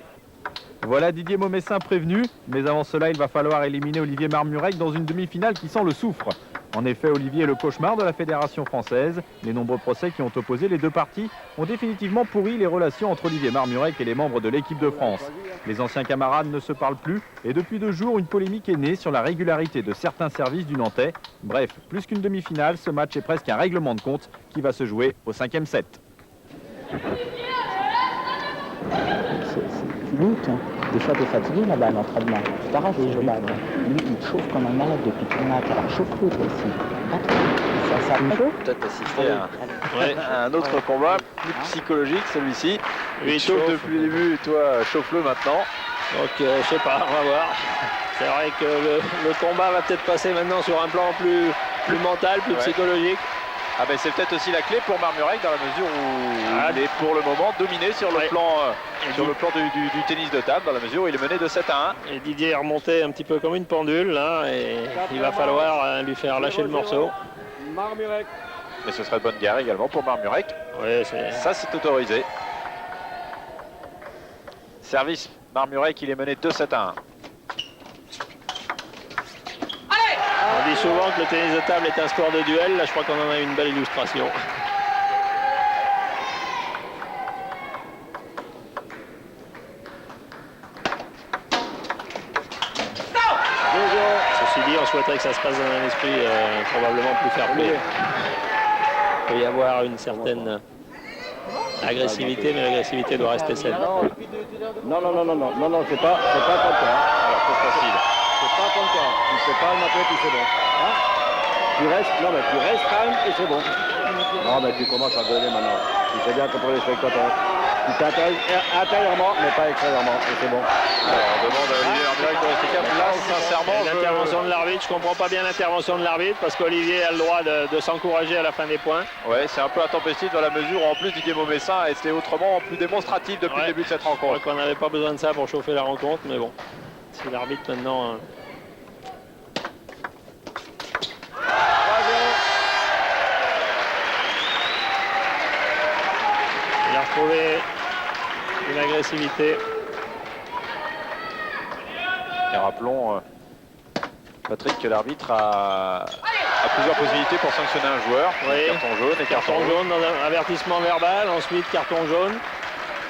Voilà Didier Maumessin prévenu, mais avant cela, il va falloir éliminer Olivier Marmurek dans une demi-finale qui sent le soufre. En effet, Olivier est le cauchemar de la Fédération française. Les nombreux procès qui ont opposé les deux parties ont définitivement pourri les relations entre Olivier Marmurek et les membres de l'équipe de France. Les anciens camarades ne se parlent plus et depuis 2 jours, une polémique est née sur la régularité de certains services du Nantais. Bref, plus qu'une demi-finale, ce match est presque un règlement de compte qui va se jouer au 5e set. Luc, des fois t'es fatigué là-bas à l'entraînement. Tu t'arraches les jeux là. Lui, il chauffe comme un malade depuis ton match. Alors chauffe-le toi aussi. Ça me chauffe. Peut-être assister à un autre combat plus psychologique, celui-ci. Oui, il chauffe depuis le début et toi chauffe-le maintenant. Donc je sais pas, on va voir. C'est vrai que le combat va peut-être passer maintenant sur un plan plus mental, plus psychologique. Ah ben c'est peut-être aussi la clé pour Marmurek dans la mesure où il est pour le moment dominé sur le plan du tennis de table, dans la mesure où il est mené de 7-1. Et Didier est remonté un petit peu comme une pendule là, et il va falloir lui faire lâcher le morceau. Marmurek. Mais ce serait de bonne guerre également pour Marmurek. Oui, ça c'est autorisé. Service Marmurek, il est mené 2-7-1. On dit souvent que le tennis de table est un sport de duel. Là, je crois qu'on en a une belle illustration. Ceci dit, on souhaiterait que ça se passe dans un esprit probablement plus fair-play. Il peut y avoir une certaine agressivité, mais l'agressivité doit rester saine. Non, c'est pas comme ça. Alors, c'est facile. C'est pas comme ça. Tu sais pas le matin, puis c'est bon. Hein? Tu restes calme et c'est bon. Non, mais tu commences à gueuler maintenant. Tu sais bien contrôler les spectateurs. Tu t'intègres intérieurement, mais pas extérieurement. Et c'est bon. Alors, on demande à Olivier Marmurek de rester calme. Là, sincèrement, L'intervention de l'arbitre, je comprends pas bien l'intervention de l'arbitre parce qu'Olivier a le droit de s'encourager à la fin des points. Ouais, c'est un peu intempestif dans la mesure où en plus Didier Maumessin a été autrement plus démonstratif depuis le début de cette rencontre. Je crois qu'on n'avait pas besoin de ça pour chauffer la rencontre, mais bon, si l'arbitre maintenant... Il a retrouvé une agressivité. Et rappelons, Patrick, que l'arbitre a plusieurs possibilités pour sanctionner un joueur. Oui. Carton jaune et Carton jaune dans un avertissement verbal, ensuite carton jaune.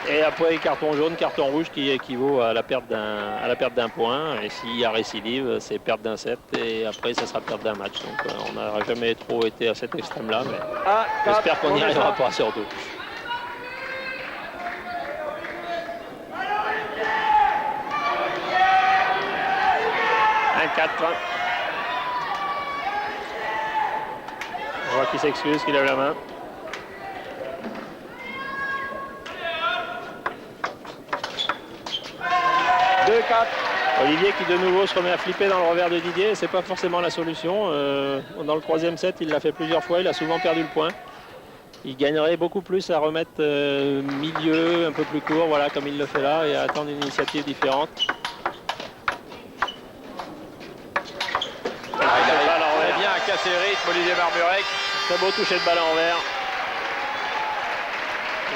Et après carton jaune, carton rouge qui équivaut à la perte d'un point. Et s'il y a récidive, c'est perte d'un set. Et après, ça sera perte d'un match. Donc on n'a jamais trop été à cet extrême-là. Mais j'espère qu'on n'y arrivera pas surtout. Un 4. On voit qu'il s'excuse, qu'il lève la main. Olivier qui de nouveau se remet à flipper dans le revers de Didier, c'est pas forcément la solution. Dans le 3e set, il l'a fait plusieurs fois, il a souvent perdu le point. il gagnerait beaucoup plus à remettre milieu, un peu plus court, voilà, comme il le fait là, et à attendre une initiative différente. Il arrive bien à casser le rythme, Olivier Marmurek. Très beau toucher de balle à l'envers.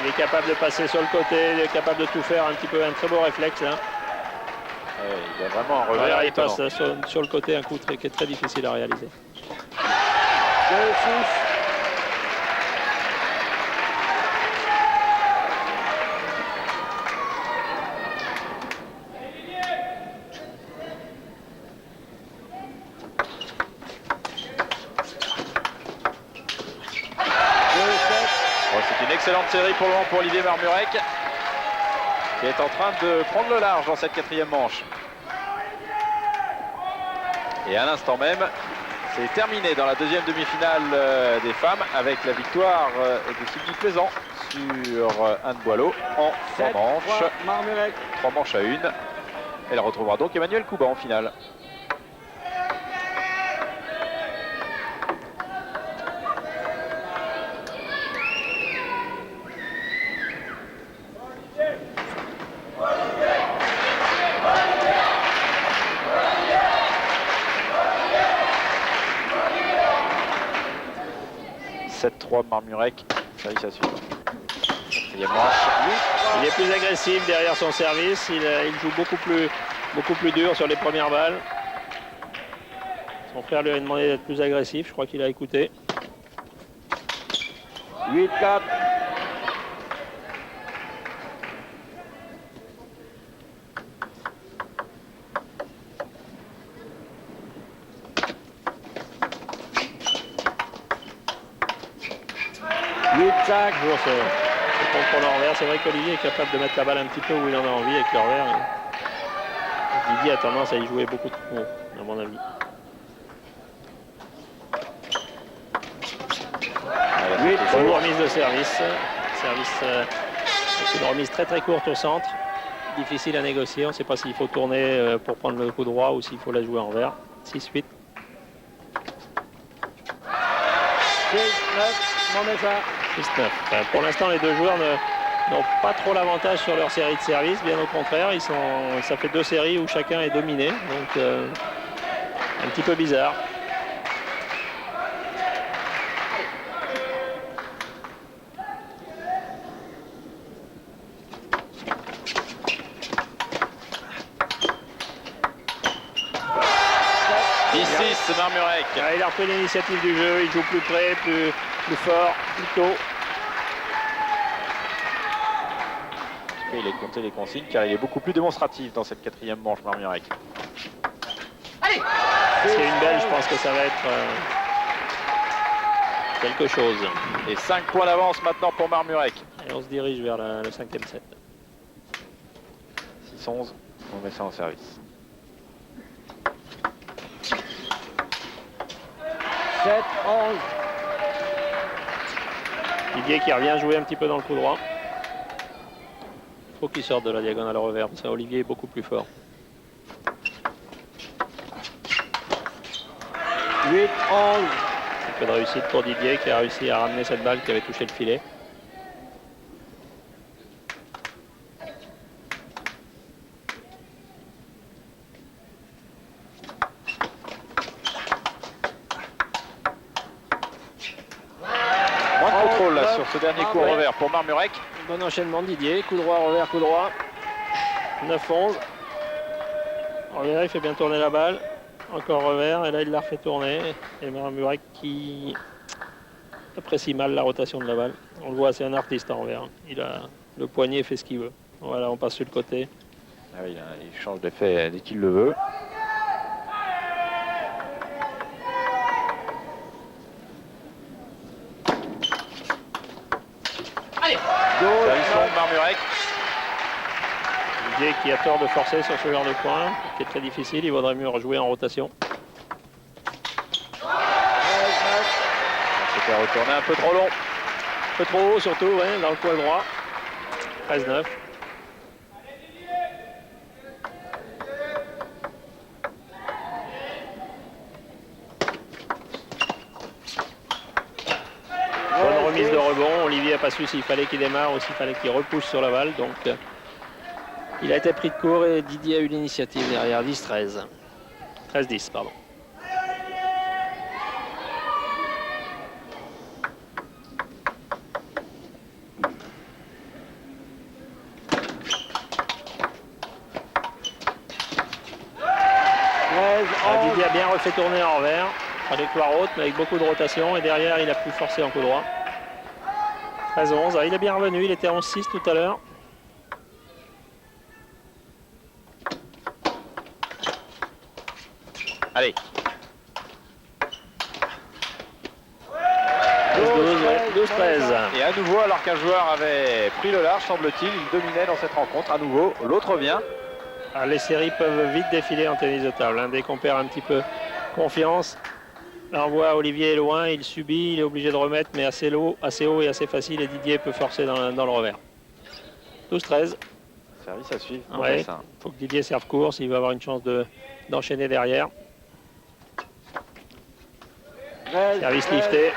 Il est capable de passer sur le côté, il est capable de tout faire, un très beau réflexe là. Il a vraiment un revers. Voilà, il étonnant. passe sur le côté un coup qui est très difficile à réaliser. 2-7. C'est une excellente série pour le moment pour Olivier Marmurek, qui est en train de prendre le large dans cette quatrième manche. Et à l'instant même, c'est terminé dans la deuxième demi-finale des femmes avec la victoire de Sylvie Plaisant sur Anne Boileau en 3 manches. 3 manches à 1. Elle retrouvera donc Emmanuel Couban en finale. Marmurek, service à suivre. Quatrième manche. Il est plus agressif derrière son service, il joue beaucoup plus dur sur les premières balles. Son frère lui a demandé d'être plus agressif, je crois qu'il a écouté. 8-4. Toujours ce contrôle en revers. C'est vrai qu'Olivier est capable de mettre la balle un petit peu où il en a envie avec le revers. Didier a tendance à y jouer beaucoup trop haut, à mon avis. Une remise de service. C'est une remise très très courte au centre. Difficile à négocier. On ne sait pas s'il faut tourner pour prendre le coup droit ou s'il faut la jouer en revers. 6-8. 6-9. Pour l'instant, les deux joueurs n'ont pas trop l'avantage sur leur série de services. Bien au contraire, ça fait 2 séries où chacun est dominé. Donc, un petit peu bizarre. Marmurek. Il a repris l'initiative du jeu, il joue plus près, plus fort, plus tôt. Il a compté les consignes car il est beaucoup plus démonstratif dans cette quatrième manche, Marmurek. Allez, c'est une belle, je pense que ça va être quelque chose. Et 5 points d'avance maintenant pour Marmurek. Et on se dirige vers le 5e set. 6-11, on met ça en service. 7-11. Didier qui revient jouer un petit peu dans le coup droit. Il faut qu'il sorte de la diagonale revers. Ça, Olivier est beaucoup plus fort. 8-11. Un peu de réussite pour Didier qui a réussi à ramener cette balle qui avait touché le filet. Sur ce dernier coup revers pour Marmurek. Bon enchaînement de Didier, coup droit, revers, coup droit. 9-11. Revers, il fait bien tourner la balle. Encore revers, et là il la refait tourner. Et Marmurek qui apprécie mal la rotation de la balle. On le voit, c'est un artiste en revers. Il a le poignet, fait ce qu'il veut. Voilà, on passe sur le côté. Ah oui, il change d'effet dès qu'il le veut. Service Marmurek. Didier qui a tort de forcer sur ce genre de point, qui est très difficile, il vaudrait mieux rejouer en rotation. C'était retourné un peu trop long. Un peu trop haut surtout, ouais, dans le poil droit. 13-9. Bonne remise prise de rebond. Olivier n'a pas su s'il fallait qu'il démarre ou s'il fallait qu'il repousse sur la balle. Donc il a été pris de court et Didier a eu l'initiative derrière. 10-13. 13-10, pardon. Didier a bien refait tourner en revers. Trajectoire haute, mais avec beaucoup de rotation. Et derrière, il a pu forcer en coup droit. 13-11. Il est bien revenu. Il était 11-6 tout à l'heure. Allez. 12-13. Et à nouveau, alors qu'un joueur avait pris le large, semble-t-il, il dominait dans cette rencontre. À nouveau, l'autre revient. Les séries peuvent vite défiler en tennis de table. Dès qu'on perd un petit peu confiance, là on voit Olivier est loin, il subit, il est obligé de remettre, mais assez haut et assez facile. Et Didier peut forcer dans le revers. 12-13. Service à suivre. Il faut que Didier serve court s'il veut avoir une chance d'enchaîner derrière. Service lifté.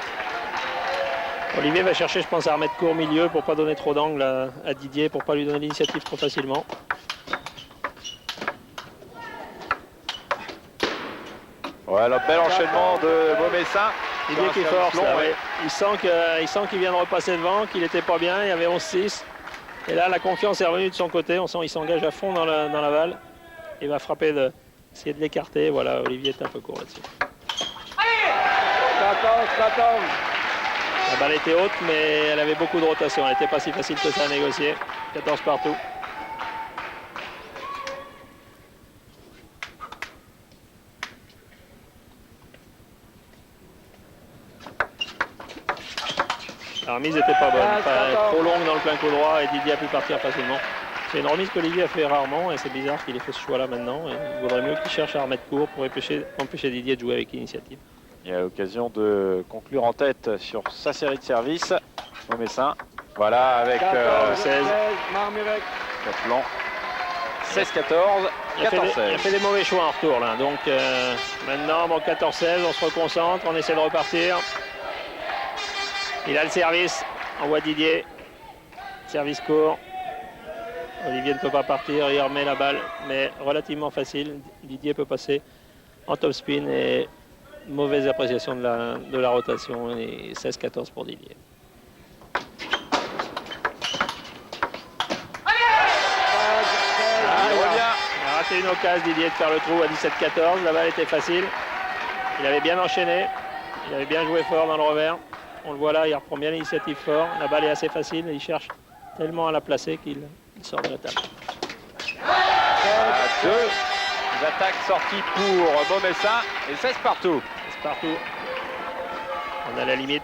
Olivier va chercher, je pense, à remettre court milieu pour pas donner trop d'angle à Didier, pour pas lui donner l'initiative trop facilement. Voilà, bel enchaînement de Maumessin. Didier qui force, là, ouais. Il sent qu'il vient de repasser devant, qu'il n'était pas bien, il y avait 11-6. Et là, la confiance est revenue de son côté, on sent qu'il s'engage à fond dans la balle. Il va frapper, essayer de l'écarter. Voilà, Olivier est un peu court là-dessus. 14. La balle était haute, mais elle avait beaucoup de rotation. Elle n'était pas si facile que ça à négocier. 14 partout. La remise n'était pas bonne, pas trop longue dans le plein coup droit et Didier a pu partir facilement. C'est une remise qu'Olivier a fait rarement et c'est bizarre qu'il ait fait ce choix-là maintenant. Et il vaudrait mieux qu'il cherche à remettre court pour empêcher Didier de jouer avec l'initiative. Il a l'occasion de conclure en tête sur sa série de services. Maumessin, voilà, avec 16. Kaplan. 16-14, Il a 14-16. fait des mauvais choix en retour là. Donc maintenant, bon, 14-16, on se reconcentre, on essaie de repartir. Il a le service, on voit Didier. Service court. Olivier ne peut pas partir, il remet la balle, mais relativement facile. Didier peut passer en top spin et mauvaise appréciation de la rotation. Et 16-14 pour Didier. Il revient. Il a raté une occasion, Didier, de faire le trou à 17-14. La balle était facile. Il avait bien enchaîné. Il avait bien joué fort dans le revers. On le voit là, il reprend bien l'initiative fort. La balle est assez facile et il cherche tellement à la placer qu'il sort de la table. Deux attaques sorties pour Maumessin et 16 partout. 16 partout. On est à la limite.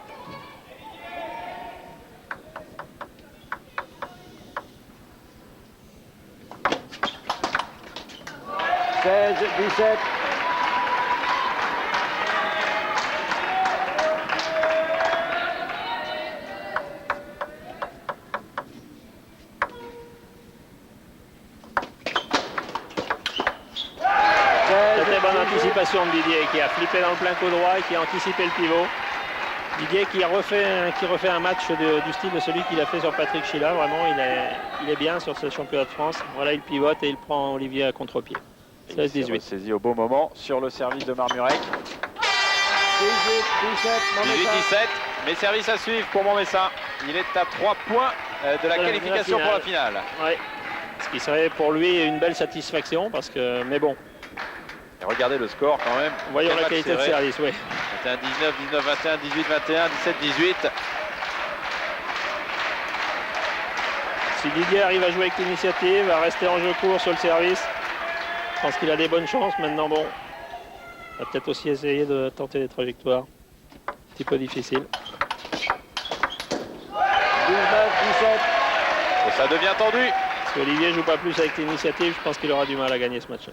C'était bonne anticipation de Didier qui a flippé dans le plein coup droit et qui a anticipé le pivot. Didier qui refait un match du style de celui qu'il a fait sur Patrick Schilla. Vraiment, il est bien sur ce championnat de France. Voilà, il pivote et il prend Olivier à contre-pied. 16-18. Saisi au bon moment sur le service de Marmurek. 18-17. Mais service à suivre pour Maumessin. Il est à 3 points de la qualification pour la finale. Oui. Ce qui serait pour lui une belle satisfaction parce que, mais bon. Et regardez le score quand même. Voyons la qualité de service, oui. 21-19, 19-21, 18-21, 17-18. Si Didier arrive à jouer avec l'initiative, à rester en jeu court sur le service, je pense qu'il a des bonnes chances. Maintenant, bon, il va peut-être aussi essayer de tenter des trajectoires un petit peu difficiles. 19-17. Et ça devient tendu. Si Olivier joue pas plus avec l'initiative, je pense qu'il aura du mal à gagner ce match-là.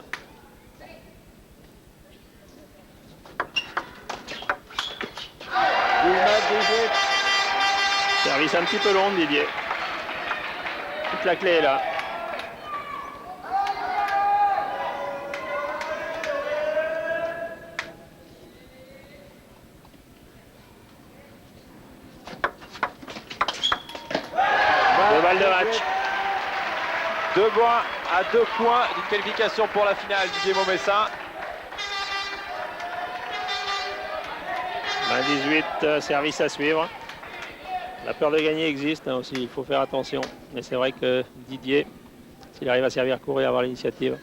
Service un petit peu long de Didier. Toute la clé est là. Balle de match. 2 points à 2 points d'une qualification pour la finale, Didier Maumessin. 18, service à suivre. La peur de gagner existe hein, aussi, il faut faire attention. Mais c'est vrai que Didier, s'il arrive à servir court et avoir l'initiative.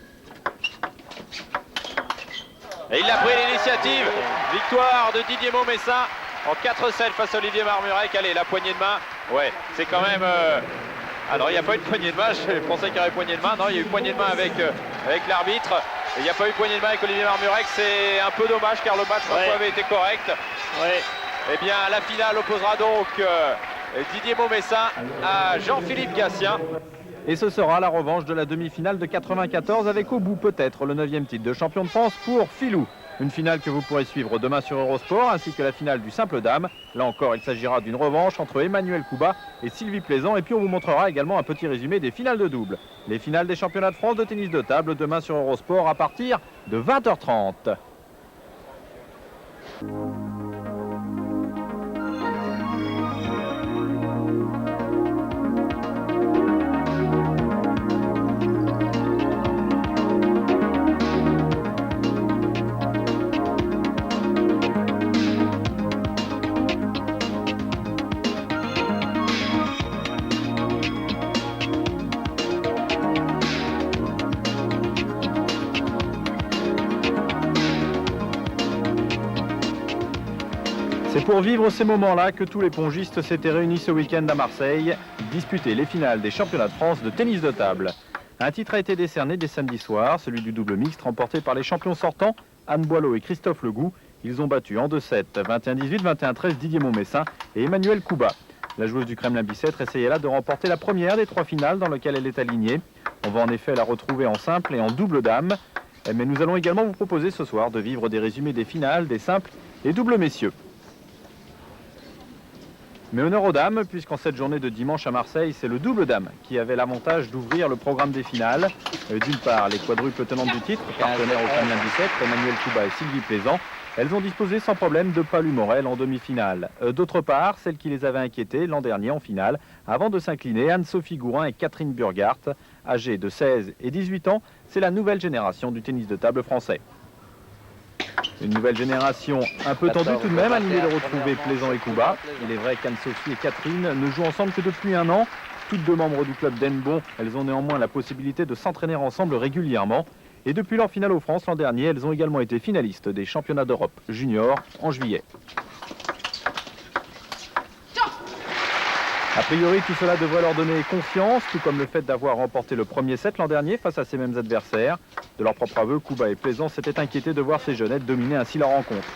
Et il a pris l'initiative. Victoire de Didier Maumessin en 4-7 face à Olivier Marmurek. Allez, la poignée de main. Ouais, c'est quand même... Ah non, il n'y a pas eu de poignée de main. Je pensais qu'il y aurait poignée de main. Non, il y a eu poignée de main avec l'arbitre. Et il n'y a pas eu poignée de main avec Olivier Marmurek. C'est un peu dommage car le match avait été correct. Ouais. Eh bien, la finale opposera donc Didier Maumessin à Jean-Philippe Gatien. Et ce sera la revanche de la demi-finale de 94 avec au bout peut-être le 9e titre de champion de France pour Filou. Une finale que vous pourrez suivre demain sur Eurosport ainsi que la finale du simple dame. Là encore, il s'agira d'une revanche entre Emmanuel Couba et Sylvie Plaisant. Et puis on vous montrera également un petit résumé des finales de double. Les finales des championnats de France de tennis de table demain sur Eurosport à partir de 20h30. C'est pour vivre ces moments-là que tous les pongistes s'étaient réunis ce week-end à Marseille, disputer les finales des championnats de France de tennis de table. Un titre a été décerné dès samedi soir, celui du double mixte remporté par les champions sortants, Anne Boileau et Christophe Legout. Ils ont battu en 2-7, 21-18, 21-13 Didier Maumessin et Emmanuel Couba. La joueuse du Kremlin-Bicêtre essayait là de remporter la première des 3 finales dans lesquelles elle est alignée. On va en effet la retrouver en simple et en double dame. Mais nous allons également vous proposer ce soir de vivre des résumés des finales, des simples et doubles messieurs. Mais honneur aux dames, puisqu'en cette journée de dimanche à Marseille, c'est le double dame qui avait l'avantage d'ouvrir le programme des finales. D'une part, les quadruples tenantes du titre, partenaires au Kremlin-Bicêtre, Emmanuel Couba et Sylvie Plaisant. Elles ont disposé sans problème de Palou Morel en demi-finale. D'autre part, celle qui les avait inquiétées l'an dernier en finale, avant de s'incliner, Anne-Sophie Gourin et Catherine Burghardt, âgées de 16 et 18 ans, c'est la nouvelle génération du tennis de table français. Une nouvelle génération un peu tendue tout de même à l'idée de retrouver Plaisant et Couba. Il est vrai qu'Anne-Sophie et Catherine ne jouent ensemble que depuis 1 an. Toutes 2 membres du club d'Henbon, elles ont néanmoins la possibilité de s'entraîner ensemble régulièrement. Et depuis leur finale aux France l'an dernier, elles ont également été finalistes des championnats d'Europe junior en juillet. A priori, tout cela devrait leur donner confiance, tout comme le fait d'avoir remporté le premier set l'an dernier face à ces mêmes adversaires. De leur propre aveu, Couba et Plaisant s'étaient inquiétés de voir ces jeunettes dominer ainsi la rencontre.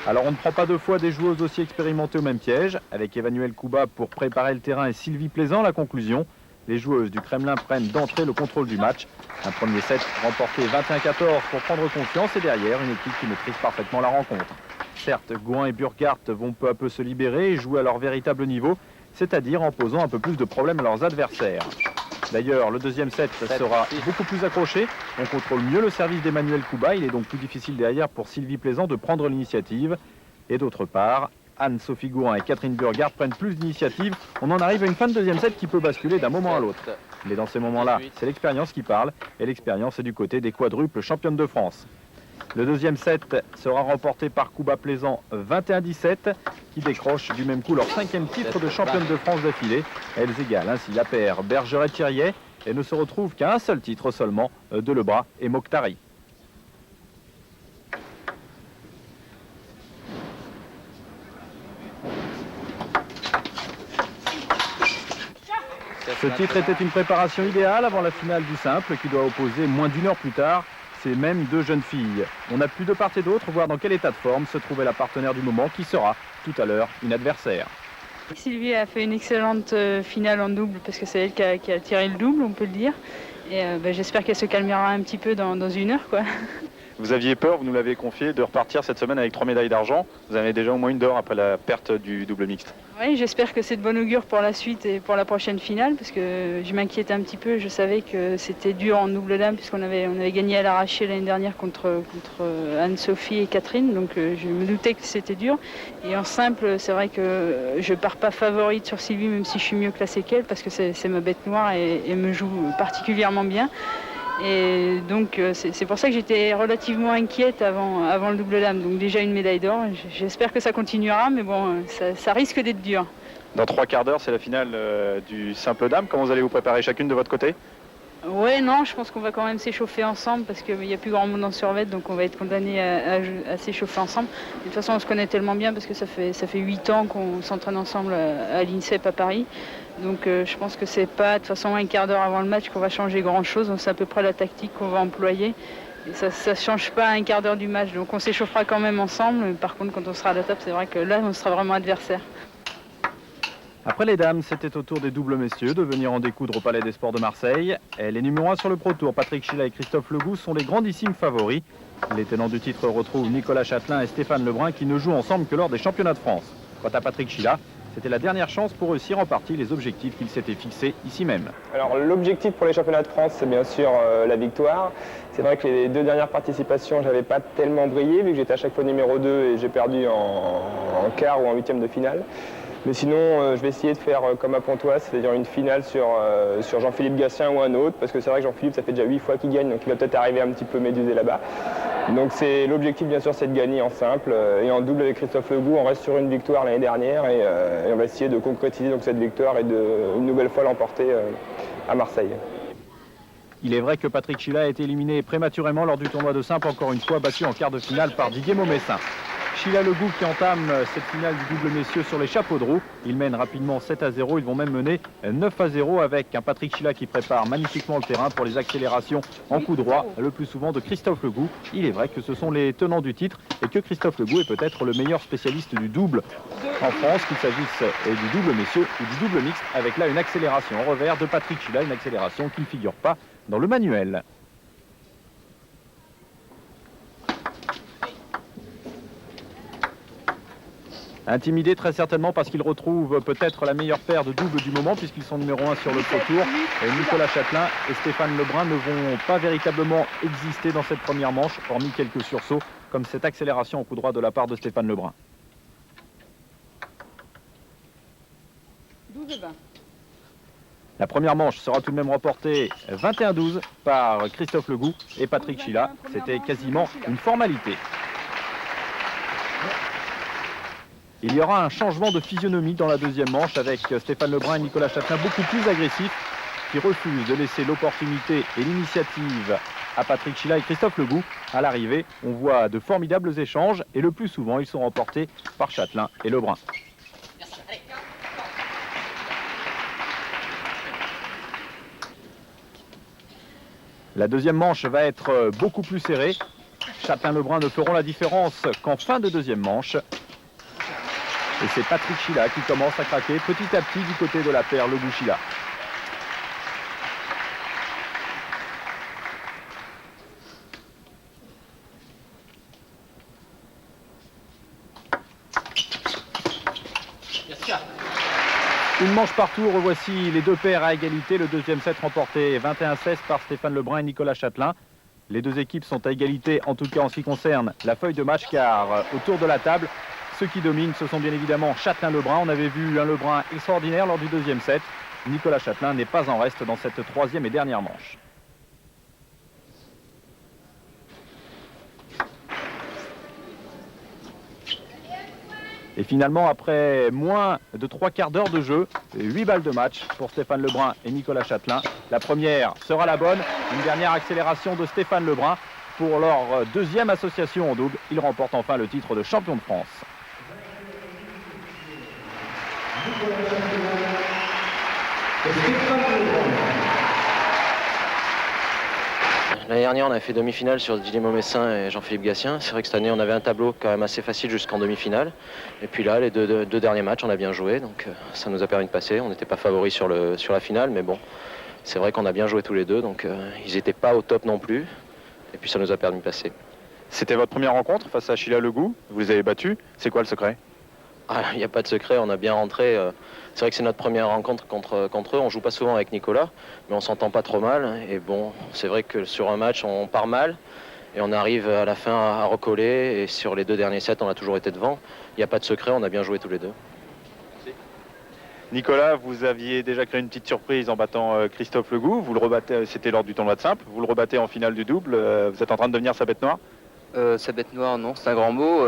Alors on ne prend pas 2 fois des joueuses aussi expérimentées au même piège. Avec Emmanuel Couba pour préparer le terrain et Sylvie Plaisant, la conclusion. Les joueuses du Kremlin prennent d'entrée le contrôle du match. Un premier set remporté 21-14 pour prendre confiance et derrière une équipe qui maîtrise parfaitement la rencontre. Certes, Gouin et Burkhardt vont peu à peu se libérer et jouer à leur véritable niveau, c'est-à-dire en posant un peu plus de problèmes à leurs adversaires. D'ailleurs, le deuxième set sera beaucoup plus accroché. On contrôle mieux le service d'Emmanuel Couba. Il est donc plus difficile derrière pour Sylvie Plaisant de prendre l'initiative. Et d'autre part, Anne-Sophie Gourin et Catherine Burghardt prennent plus d'initiative. On en arrive à une fin de deuxième set qui peut basculer d'un moment à l'autre. Mais dans ces moments-là, c'est l'expérience qui parle. Et l'expérience est du côté des quadruples championnes de France. Le deuxième set sera remporté par Couba Plaisant 21-17, qui décroche du même coup leur 5e titre de championne de France d'affilée. Elles égalent ainsi la paire Bergeret-Thiriet et ne se retrouvent qu'à un seul titre seulement de Lebras et Mokhtari. Ce titre était une préparation idéale avant la finale du simple qui doit opposer moins d'1 heure plus tard ces mêmes 2 jeunes filles. On a pu de part et d'autre voir dans quel état de forme se trouvait la partenaire du moment qui sera tout à l'heure une adversaire. Sylvie a fait une excellente finale en double parce que c'est elle qui a tiré le double, on peut le dire. Et j'espère qu'elle se calmera un petit peu dans 1 heure, quoi. Vous aviez peur, vous nous l'avez confié, de repartir cette semaine avec 3 médailles d'argent. Vous en avez déjà au moins une d'or après la perte du double mixte. Oui, j'espère que c'est de bon augure pour la suite et pour la prochaine finale, parce que je m'inquiétais un petit peu. Je savais que c'était dur en double dame, puisqu'on avait gagné à l'arraché l'année dernière contre Anne-Sophie et Catherine, donc je me doutais que c'était dur. Et en simple, c'est vrai que je pars pas favorite sur Sylvie, même si je suis mieux classée qu'elle, parce que c'est ma bête noire et me joue particulièrement bien. Et donc c'est pour ça que j'étais relativement inquiète avant le double dame. Donc déjà une médaille d'or, j'espère que ça continuera, mais bon, ça risque d'être dur. Dans 3 quarts d'heure, c'est la finale du simple dame. Comment vous allez vous préparer chacune de votre côté? Ouais, non, je pense qu'on va quand même s'échauffer ensemble, parce qu'il n'y a plus grand monde en survêt, donc on va être condamnés à s'échauffer ensemble. De toute façon, on se connaît tellement bien, parce que ça fait 8 ans qu'on s'entraîne ensemble à l'INSEP à Paris. Donc je pense que c'est pas de toute façon un quart d'heure avant le match qu'on va changer grand chose. C'est à peu près la tactique qu'on va employer. Et ça ne change pas à un quart d'heure du match. Donc on s'échauffera quand même ensemble. Par contre, quand on sera à la table, c'est vrai que là, on sera vraiment adversaire. Après les dames, c'était au tour des doubles messieurs de venir en découdre au Palais des Sports de Marseille. Et les numéros 1 sur le Pro Tour, Patrick Schilla et Christophe Legout, sont les grandissimes favoris. Les tenants du titre retrouvent Nicolas Châtelain et Stéphane Lebrun, qui ne jouent ensemble que lors des championnats de France. Quant à Patrick Schilla, c'était la dernière chance pour réussir en partie les objectifs qu'il s'était fixés ici même. Alors l'objectif pour les championnats de France, c'est bien sûr la victoire. C'est vrai que les 2 dernières participations, je n'avais pas tellement brillé, vu que j'étais à chaque fois numéro 2 et j'ai perdu en quart ou en 8e de finale. Mais sinon, je vais essayer de faire comme à Pontoise, c'est-à-dire une finale sur Jean-Philippe Gatien ou un autre, parce que c'est vrai que Jean-Philippe, ça fait déjà 8 fois qu'il gagne, donc il va peut-être arriver un petit peu médusé là-bas. Donc l'objectif, bien sûr, c'est de gagner en simple. Et en double avec Christophe Legout, on reste sur une victoire l'année dernière et on va essayer de concrétiser donc, cette victoire et de une nouvelle fois l'emporter à Marseille. Il est vrai que Patrick Schilla a été éliminé prématurément lors du tournoi de simple, encore une fois battu en quart de finale par Didier Maumessin. Schilla Legout qui entame cette finale du double messieurs sur les chapeaux de roue. Ils mènent rapidement 7-0, ils vont même mener 9-0 avec un Patrick Schilla qui prépare magnifiquement le terrain pour les accélérations en coup droit, le plus souvent de Christophe Legout. Il est vrai que ce sont les tenants du titre et que Christophe Legout est peut-être le meilleur spécialiste du double en France, qu'il s'agisse du double messieurs ou du double mixte, avec là une accélération en revers de Patrick Schilla, une accélération qui ne figure pas dans le manuel. Intimidé très certainement parce qu'il retrouve peut-être la meilleure paire de doubles du moment, puisqu'ils sont numéro 1 sur le Pro Tour. Et Nicolas Châtelain et Stéphane Lebrun ne vont pas véritablement exister dans cette première manche, hormis quelques sursauts, comme cette accélération au coup droit de la part de Stéphane Lebrun. 12-20. La première manche sera tout de même remportée 21-12 par Christophe Legout et Patrick Schilla. C'était quasiment une formalité. Il y aura un changement de physionomie dans la deuxième manche avec Stéphane Lebrun et Nicolas Châtelain beaucoup plus agressifs, qui refusent de laisser l'opportunité et l'initiative à Patrick Schilla et Christophe Legout. À l'arrivée, on voit de formidables échanges et le plus souvent, ils sont remportés par Châtelain et Lebrun. La deuxième manche va être beaucoup plus serrée. Châtelain-Lebrun ne feront la différence qu'en fin de deuxième manche. Et c'est Patrick Schilla qui commence à craquer petit à petit du côté de la paire Legout-Schilla. Une manche partout, revoici les deux paires à égalité. Le deuxième set remporté 21-16 par Stéphane Lebrun et Nicolas Châtelain. Les deux équipes sont à égalité, en tout cas en ce qui concerne la feuille de match, car autour de la table, ceux qui dominent, ce sont bien évidemment Châtelain-Lebrun. On avait vu un Lebrun extraordinaire lors du deuxième set. Nicolas Châtelain n'est pas en reste dans cette troisième et dernière manche. Et finalement, après moins de 3 quarts d'heure de jeu, 8 balles de match pour Stéphane Lebrun et Nicolas Châtelain. La première sera la bonne. Une dernière accélération de Stéphane Lebrun pour leur deuxième association en double. Il remporte enfin le titre de champion de France. L'année dernière, on avait fait demi-finale sur Didier Maumessin et Jean-Philippe Gatien. C'est vrai que cette année, on avait un tableau quand même assez facile jusqu'en demi-finale. Et puis là, les deux derniers matchs, on a bien joué. Donc ça nous a permis de passer. On n'était pas favoris sur la finale, mais bon, c'est vrai qu'on a bien joué tous les deux. Donc ils n'étaient pas au top non plus. Et puis ça nous a permis de passer. C'était votre première rencontre face à Sheila Legout. Vous les avez battus. C'est quoi le secret? Il n'y a pas de secret, on a bien rentré. C'est vrai que c'est notre première rencontre contre eux. On joue pas souvent avec Nicolas, mais on s'entend pas trop mal. Et bon, c'est vrai que sur un match, on part mal. Et on arrive à la fin à recoller. Et sur les 2 derniers sets, on a toujours été devant. Il n'y a pas de secret, on a bien joué tous les deux. Nicolas, vous aviez déjà créé une petite surprise en battant Christophe Legout. Vous le rebattez, c'était lors du tournoi de simple. Vous le rebattez en finale du double. Vous êtes en train de devenir sa bête noire? Sa bête noire, non, c'est un grand mot.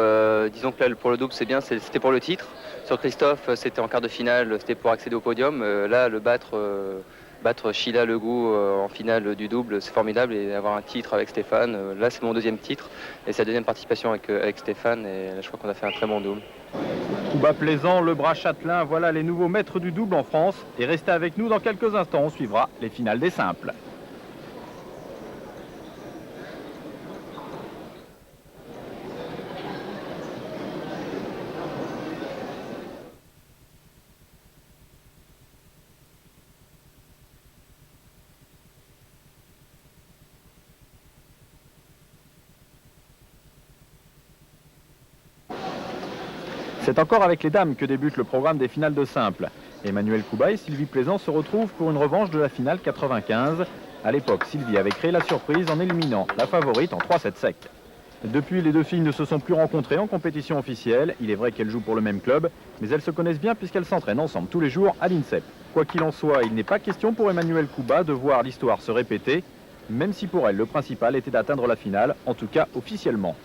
Disons que là, pour le double, c'est bien, c'était pour le titre. Sur Christophe, c'était en quart de finale, c'était pour accéder au podium. Là, battre Sheila Legout en finale du double, c'est formidable. Et avoir un titre avec Stéphane, là, c'est mon 2e titre. Et sa 2e participation avec Stéphane. Et là, je crois qu'on a fait un très bon double. Coup bas plaisant, Lebras Châtelain, voilà les nouveaux maîtres du double en France. Et restez avec nous dans quelques instants, on suivra les finales des simples. C'est encore avec les dames que débute le programme des finales de simple. Emmanuel Couba et Sylvie Plaisant se retrouvent pour une revanche de la finale 95. À l'époque, Sylvie avait créé la surprise en éliminant la favorite en 3-7 secs. Depuis, les deux filles ne se sont plus rencontrées en compétition officielle. Il est vrai qu'elles jouent pour le même club, mais elles se connaissent bien puisqu'elles s'entraînent ensemble tous les jours à l'INSEP. Quoi qu'il en soit, il n'est pas question pour Emmanuel Couba de voir l'histoire se répéter, même si pour elle, le principal était d'atteindre la finale, en tout cas officiellement.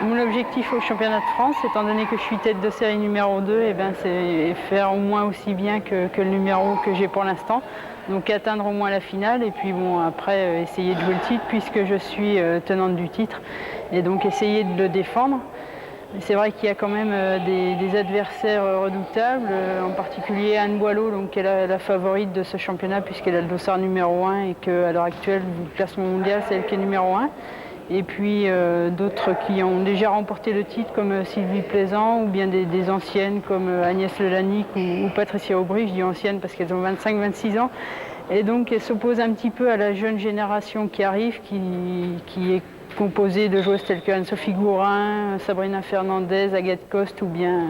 Mon objectif au championnat de France, étant donné que je suis tête de série numéro 2, c'est faire au moins aussi bien que le numéro que j'ai pour l'instant. Donc atteindre au moins la finale et puis bon, après essayer de jouer le titre puisque je suis tenante du titre et donc essayer de le défendre. C'est vrai qu'il y a quand même des adversaires redoutables, en particulier Anne Boileau, donc, qui est la favorite de ce championnat puisqu'elle a le dossard numéro 1 et qu'à l'heure actuelle, vu le classement mondial, c'est elle qui est numéro 1. Et puis d'autres qui ont déjà remporté le titre comme Sylvie Plaisant ou bien des anciennes comme Agnès Lelanic ou Patricia Aubry. Je dis anciennes parce qu'elles ont 25-26 ans. Et donc elles s'opposent un petit peu à la jeune génération qui arrive, qui est composée de joueuses telles que Anne-Sophie Gourin, Sabrina Fernandez, Agathe Coste ou bien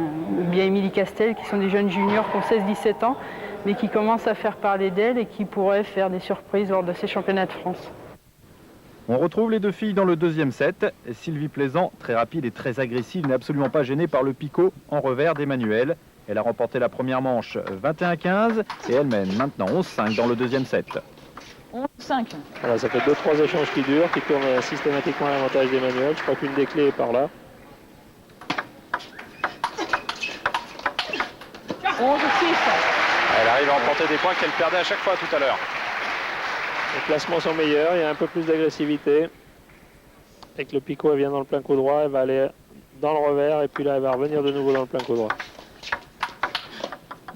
Émilie Castel, qui sont des jeunes juniors qui ont 16-17 ans, mais qui commencent à faire parler d'elles et qui pourraient faire des surprises lors de ces championnats de France. On retrouve les deux filles dans le 2e set. Sylvie Plaisant, très rapide et très agressive, n'est absolument pas gênée par le picot en revers d'Emmanuel. Elle a remporté la première manche 21-15 et elle mène maintenant 11-5 dans le 2e set. 11-5. Voilà, ça fait 2-3 échanges qui durent, qui tournent systématiquement à l'avantage d'Emmanuel. Je crois qu'une des clés est par là. 11-6. Elle arrive à remporter des points qu'elle perdait à chaque fois tout à l'heure. Les placements sont meilleurs, il y a un peu plus d'agressivité. Avec le picot, elle vient dans le plein coup droit, elle va aller dans le revers et puis là, elle va revenir de nouveau dans le plein coup droit.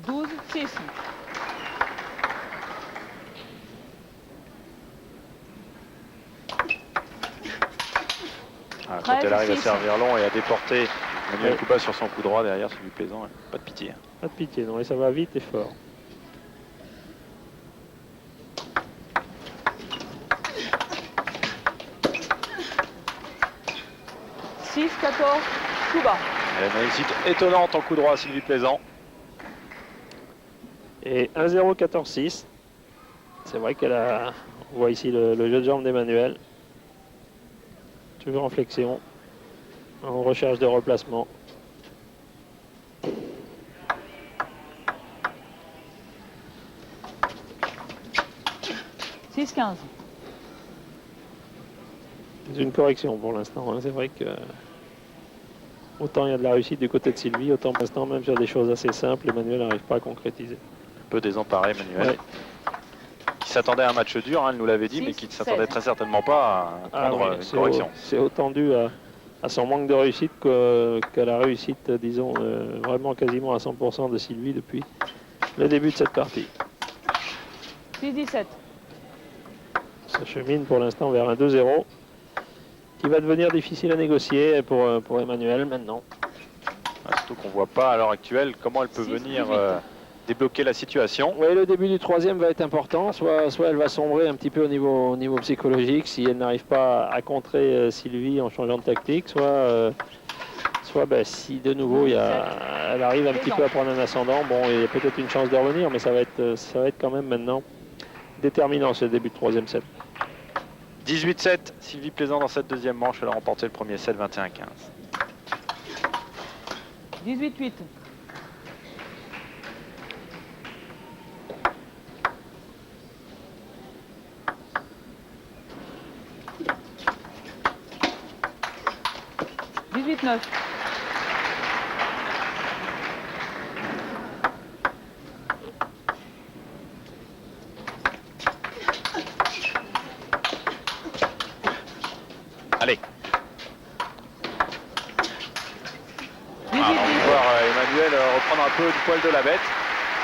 12-6. Quand elle arrive à servir long et à déporter Emmanuel Couba sur son coup droit derrière, Sylvie Plaisant, pas de pitié. Pas de pitié, non, et ça va vite et fort. Couba. Elle a une réussite étonnante en coup droit, Sylvie Plaisant. Et 1-0, 14-6. C'est vrai qu'elle a... On voit ici le jeu de jambe d'Emmanuel. Toujours en flexion. En recherche de replacement. « 6-15. » C'est une correction pour l'instant. Hein. C'est vrai que... Autant il y a de la réussite du côté de Sylvie, autant pour l'instant, même sur des choses assez simples, Emmanuel n'arrive pas à concrétiser. Un peu désemparé, Emmanuel. Ouais. Qui s'attendait à un match dur, hein, elle nous l'avait dit, mais qui ne s'attendait très certainement pas à prendre une correction. C'est autant dû à son manque de réussite qu'à la réussite, disons, vraiment quasiment à 100% de Sylvie depuis le début de cette partie. 6-17. Ça chemine pour l'instant vers un 2-0. Qui va devenir difficile à négocier pour Emmanuel maintenant. Surtout qu'on ne voit pas à l'heure actuelle comment elle peut venir débloquer la situation. Oui, le début du troisième va être important. Soit elle va sombrer un petit peu au niveau psychologique si elle n'arrive pas à contrer Sylvie en changeant de tactique, soit si de nouveau elle arrive un petit peu à prendre un ascendant. Bon, il y a peut-être une chance de revenir, mais ça va être quand même maintenant déterminant ce début de troisième set. 18-7, Sylvie Plaisant dans cette deuxième manche. Elle a remporté le premier set 21-15. 18-8. -9. Allez. On va voir Emmanuel reprendre un peu du poil de la bête.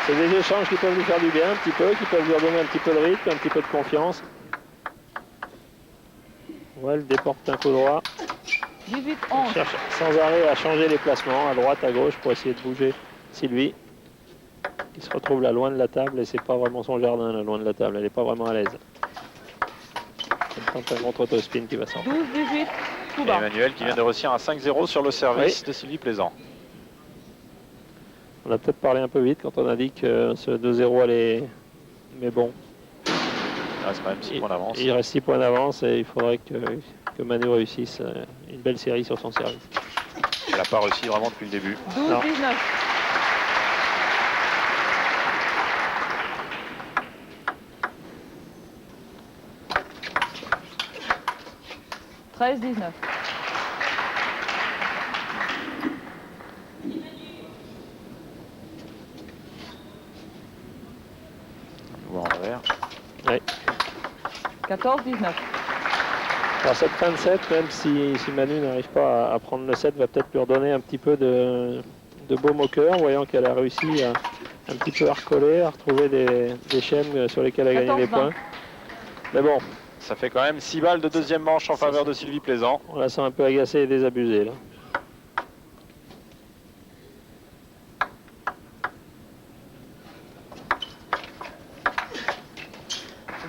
C'est des échanges qui peuvent lui faire du bien un petit peu, qui peuvent lui redonner un petit peu de rythme, un petit peu de confiance. Ouais, elle déporte un coup droit. 18-11. Elle cherche sans arrêt à changer les placements, à droite, à gauche, pour essayer de bouger Sylvie. Qui se retrouve là loin de la table, et c'est pas vraiment son jardin, là loin de la table. Elle n'est pas vraiment à l'aise. Elle tente un contre spin qui va sortir. 12-18. Tout bas. Emmanuel qui vient de réussir un 5-0 sur le service de Sylvie Plaisant. On a peut-être parlé un peu vite quand on a dit que ce 2-0 allait... Mais bon. Il reste quand même 6 points d'avance. Il reste 6 points d'avance et il faudrait que Manu réussisse une belle série sur son service. Elle n'a pas réussi vraiment depuis le début. 12-19. « 13-19. » En revers. Oui. 14-19. Alors cette fin de set, même si Manu n'arrive pas à prendre le set, va peut-être lui redonner un petit peu de baume au cœur, voyant qu'elle a réussi à un petit peu à recoller, à retrouver des schèmes sur lesquels elle a gagné les points. Mais bon. Ça fait quand même 6 balles de deuxième manche en faveur de Sylvie Plaisant. On la sent un peu agacée et désabusée là.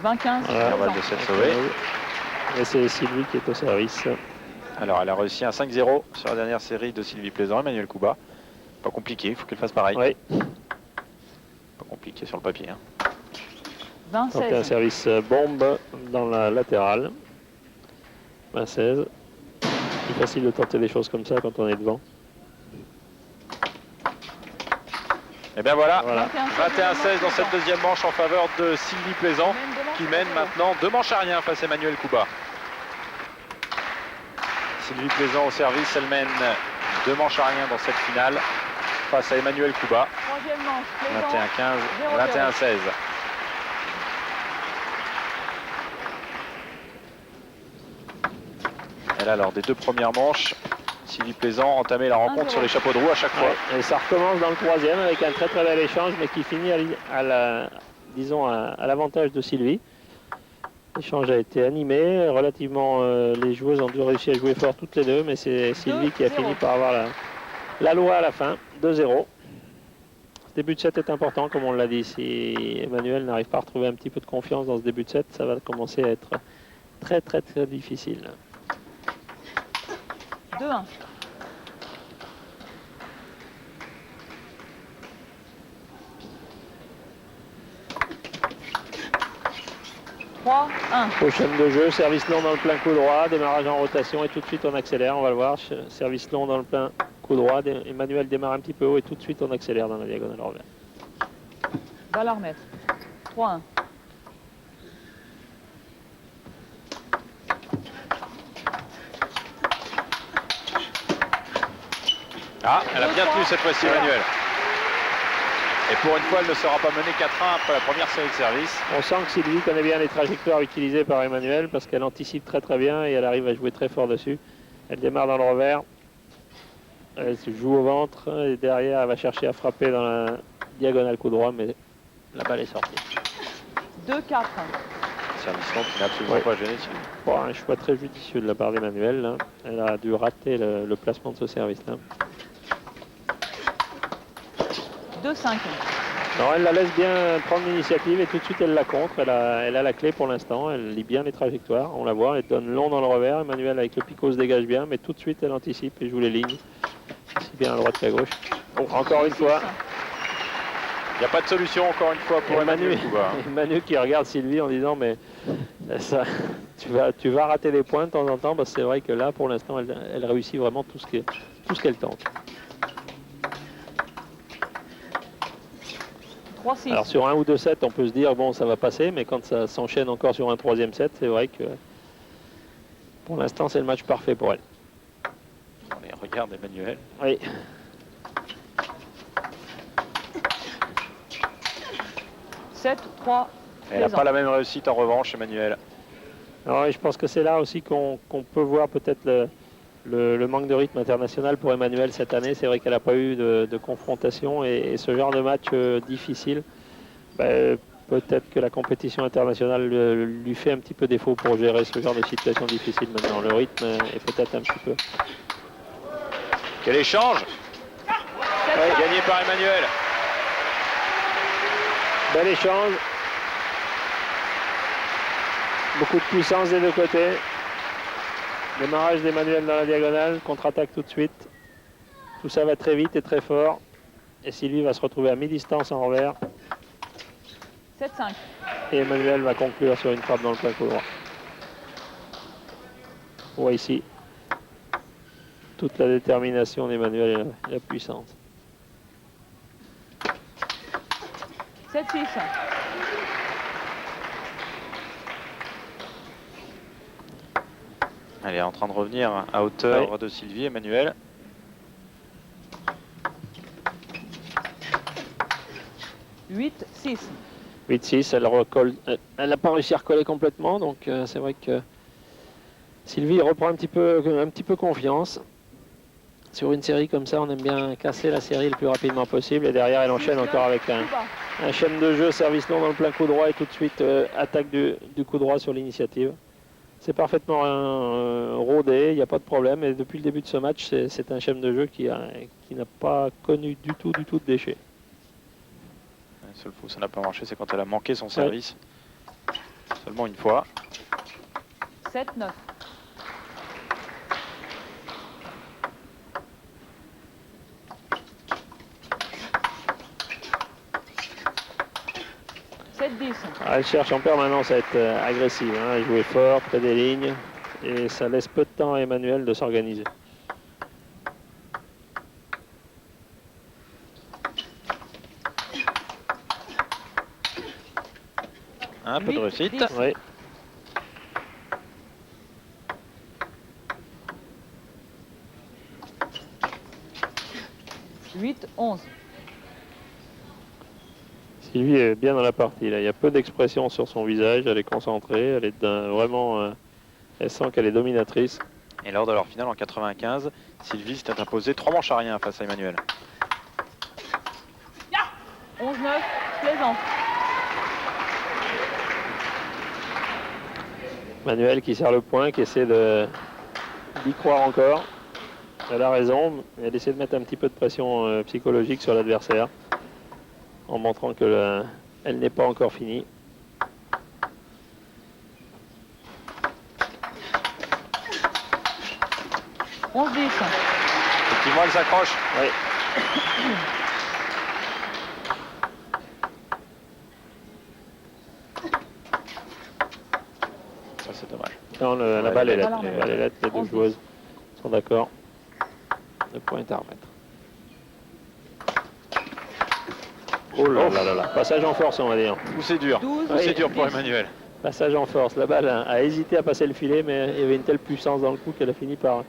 20-15. Voilà, balle de 7 sauvée. Et c'est Sylvie qui est au service. Alors elle a réussi un 5-0 sur la dernière série de Sylvie Plaisant, Emmanuel Couba. Pas compliqué, il faut qu'elle fasse pareil. Oui. Pas compliqué sur le papier. Hein. 20-16. Donc un service bombe dans la latérale. 20-16. C'est facile de tenter des choses comme ça quand on est devant. Et bien voilà, 21-16 dans cette deuxième manche en faveur de Sylvie Plaisant, qui mène maintenant 2 manches à rien face à Emmanuel Couba. Sylvie Plaisant au service, elle mène 2 manches à rien dans cette finale face à Emmanuel Couba. Troisième manche, 21-15, 21-16. Et là, lors des 2 premières manches, Sylvie Plaisant entamait la rencontre sur les chapeaux de roue à chaque fois. Ouais, et ça recommence dans le troisième avec un très très bel échange, mais qui finit à l'avantage de Sylvie. L'échange a été animé, relativement les joueuses ont réussi à jouer fort toutes les deux, mais c'est Sylvie qui a fini par avoir la loi à la fin, 2-0. Ce début de set est important, comme on l'a dit. Si Emmanuel n'arrive pas à retrouver un petit peu de confiance dans ce début de set, ça va commencer à être très très très difficile. 2-1. Prochaine de jeu, service long dans le plein coup droit, démarrage en rotation et tout de suite on accélère, on va le voir. Service long dans le plein coup droit, Emmanuel démarre un petit peu haut et tout de suite on accélère dans la diagonale revers. Va la remettre. 3-1. Ah, elle a bien tenu cette fois-ci, Emmanuel. Et pour une fois, elle ne sera pas menée 4-1 après la première série de service. On sent que Sylvie connaît bien les trajectoires utilisées par Emmanuel parce qu'elle anticipe très très bien et elle arrive à jouer très fort dessus. Elle démarre dans le revers, elle se joue au ventre et derrière elle va chercher à frapper dans la diagonale coup droit, mais la balle est sortie. 2-4. Service long qui n'a absolument pas gêné Sylvie. Bon, un choix très judicieux de la part d'Emmanuel. Elle a dû rater le placement de ce service-là. 2-5. Non, elle la laisse bien prendre l'initiative et tout de suite elle la contre. Elle a la clé pour l'instant. Elle lit bien les trajectoires. On la voit, elle donne long dans le revers. Emmanuel avec le picot se dégage bien, mais tout de suite elle anticipe et joue les lignes. C'est bien à droite qu'à gauche. Bon, encore une fois. Il n'y a pas de solution encore une fois pour Emmanuel. Emmanuel qui regarde Sylvie en disant mais ça, tu vas rater des points de temps en temps parce que c'est vrai que là pour l'instant elle réussit vraiment tout ce qu'elle tente. 3-6. Alors sur un ou deux sets on peut se dire bon ça va passer, mais quand ça s'enchaîne encore sur un troisième set, c'est vrai que pour l'instant c'est le match parfait pour elle. Allez, regarde Emmanuel. Oui. Elle n'a pas la même réussite en revanche, Emmanuel. Alors, je pense que c'est là aussi qu'on peut voir peut-être le manque de rythme international pour Emmanuel cette année. C'est vrai qu'elle n'a pas eu de confrontation et ce genre de match difficile, peut-être que la compétition internationale lui fait un petit peu défaut pour gérer ce genre de situation difficile maintenant. Le rythme est peut-être un petit peu... Quel échange gagné par Emmanuel. Bel échange. Beaucoup de puissance des deux côtés. Démarrage d'Emmanuel dans la diagonale, contre-attaque tout de suite. Tout ça va très vite et très fort. Et Sylvie va se retrouver à mi-distance en revers. 7-5. Et Emmanuel va conclure sur une frappe dans le plein coup droit. On voit ici toute la détermination d'Emmanuel et la puissance. 7-6. Elle est en train de revenir à hauteur de Sylvie, Emmanuel. « 8-6, elle n'a pas réussi à recoller complètement, donc c'est vrai que Sylvie reprend un petit peu confiance. Sur une série comme ça, on aime bien casser la série le plus rapidement possible, et derrière elle enchaîne encore avec un chaîne de jeu, service long dans le plein coup droit, et tout de suite attaque du coup droit sur l'initiative. C'est parfaitement rodé, il n'y a pas de problème, et depuis le début de ce match, c'est un chaîne de jeu qui n'a pas connu du tout de déchets. Le seul fois où ça n'a pas marché, c'est quand elle a manqué son service. Seulement une fois. 7-9. Elle cherche en permanence à être agressive, à jouer fort, près des lignes, et ça laisse peu de temps à Emmanuel de s'organiser. Un peu de réussite. Oui. Sylvie est bien dans la partie. Là. Il y a peu d'expression sur son visage. Elle est concentrée. Elle est vraiment. Elle sent qu'elle est dominatrice. Et lors de leur finale en 95, Sylvie s'était imposée 3 manches à rien face à Emmanuel. 11-9, plaisant. Emmanuel qui serre le point, qui essaie d'y croire encore. Elle a raison. Elle essaie de mettre un petit peu de pression psychologique sur l'adversaire, en montrant qu'elle n'est pas encore finie. Effectivement, elle s'accroche. Oui. Ça, c'est dommage. Non, la balle est lettre. Les deux joueuses sont d'accord. Le point est à remettre. Oh là là là là. Passage en force, on va dire. Ou c'est dur. C'est dur pour Emmanuel. Passage en force. La balle a hésité à passer le filet, mais il y avait une telle puissance dans le coup qu'elle a fini par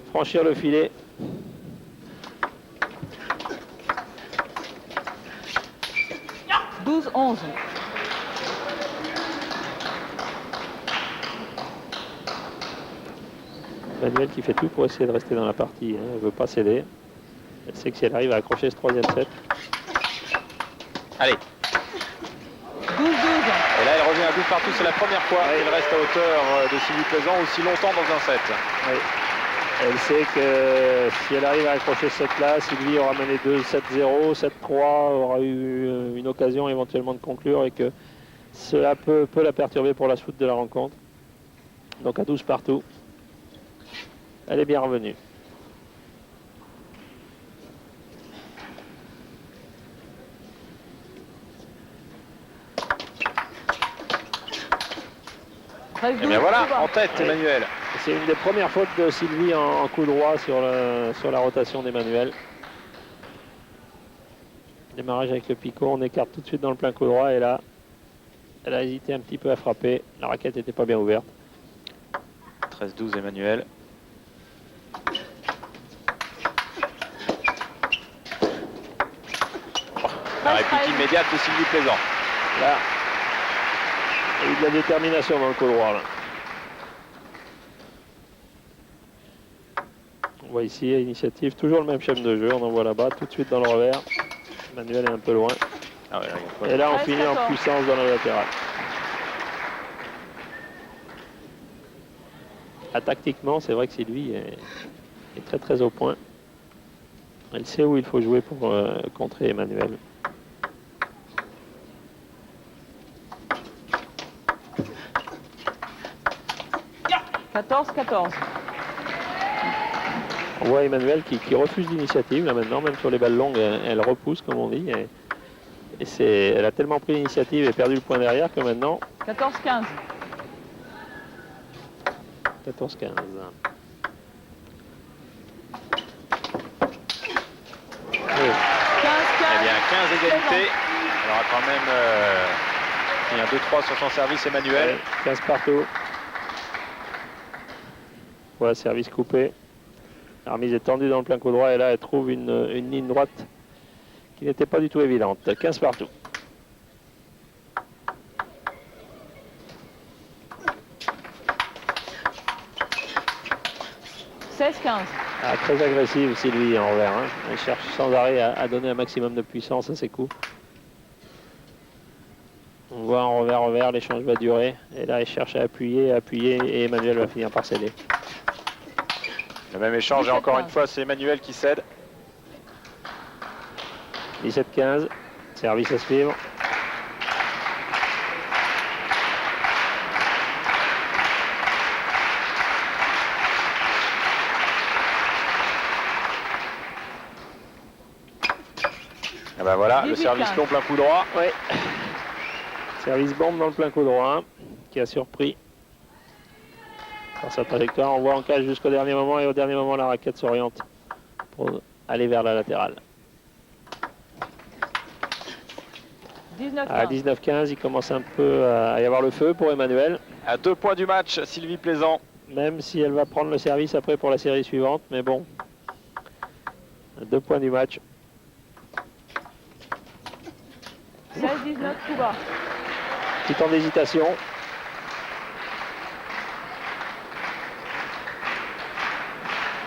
franchir le filet. Emmanuel qui fait tout pour essayer de rester dans la partie. Elle ne veut pas céder. Elle sait que si elle arrive à accrocher ce troisième set. Allez. 12-12. Et là, elle revient à bout partout. C'est la première fois qu'elle reste à hauteur de Sylvie Plaisant aussi longtemps dans un set. Oui. Elle sait que si elle arrive à accrocher ce set-là, Sylvie aura mené 2-7-0, 7-3, aura eu une occasion éventuellement de conclure et que cela peut la perturber pour la suite de la rencontre. Donc à 12 partout. Elle est bien revenue. Et bien voilà, en tête Emmanuel. C'est une des premières fautes de Sylvie en coup droit sur la rotation d'Emmanuel. Démarrage avec le picot, on écarte tout de suite dans le plein coup droit et là, elle a hésité un petit peu à frapper. La raquette n'était pas bien ouverte. 13-12 Emmanuel. La réplique immédiate de Sylvie Plaisant. Là, il y a eu de la détermination dans le coup droit. Là. On voit ici à l'initiative, toujours le même schéma de jeu. On envoie là-bas, tout de suite dans le revers. Emmanuel est un peu loin. Ah ouais, et là, on finit en puissance dans la latérale. Tactiquement, c'est vrai que Sylvie est très très au point. Elle sait où il faut jouer pour contrer Emmanuel. « 14-14. » On voit Emmanuel qui refuse l'initiative là maintenant, même sur les balles longues, elle repousse comme on dit. Elle a tellement pris l'initiative et perdu le point derrière que maintenant... 14-15. 14-15. Eh bien 15 égalités. Elle aura quand même il y a un 2-3 sur son service Emmanuel. Ouais, 15 partout. Voilà, service coupé. La remise est tendue dans le plein coup droit et là elle trouve une ligne droite qui n'était pas du tout évidente. 15 partout. « 16-15. » Très agressive Sylvie en revers. Hein. Elle cherche sans arrêt à donner un maximum de puissance à ses coups. On voit en revers, l'échange va durer. Et là elle cherche à appuyer et Emmanuel va finir par céder. Le même échange et encore une fois c'est Emmanuel qui cède. 17-15, service à suivre. Et ben voilà, le service long plein coup droit. Ouais. Service bombe dans le plein coup droit, qui a surpris. Par sa trajectoire, on voit en cage jusqu'au dernier moment et au dernier moment la raquette s'oriente pour aller vers la latérale. 19-15. À 19-15, il commence un peu à y avoir le feu pour Emmanuel. À 2 points du match, Sylvie Plaisant. Même si elle va prendre le service après pour la série suivante, mais bon. À 2 points du match. 16-19, tout bas. Petit temps d'hésitation.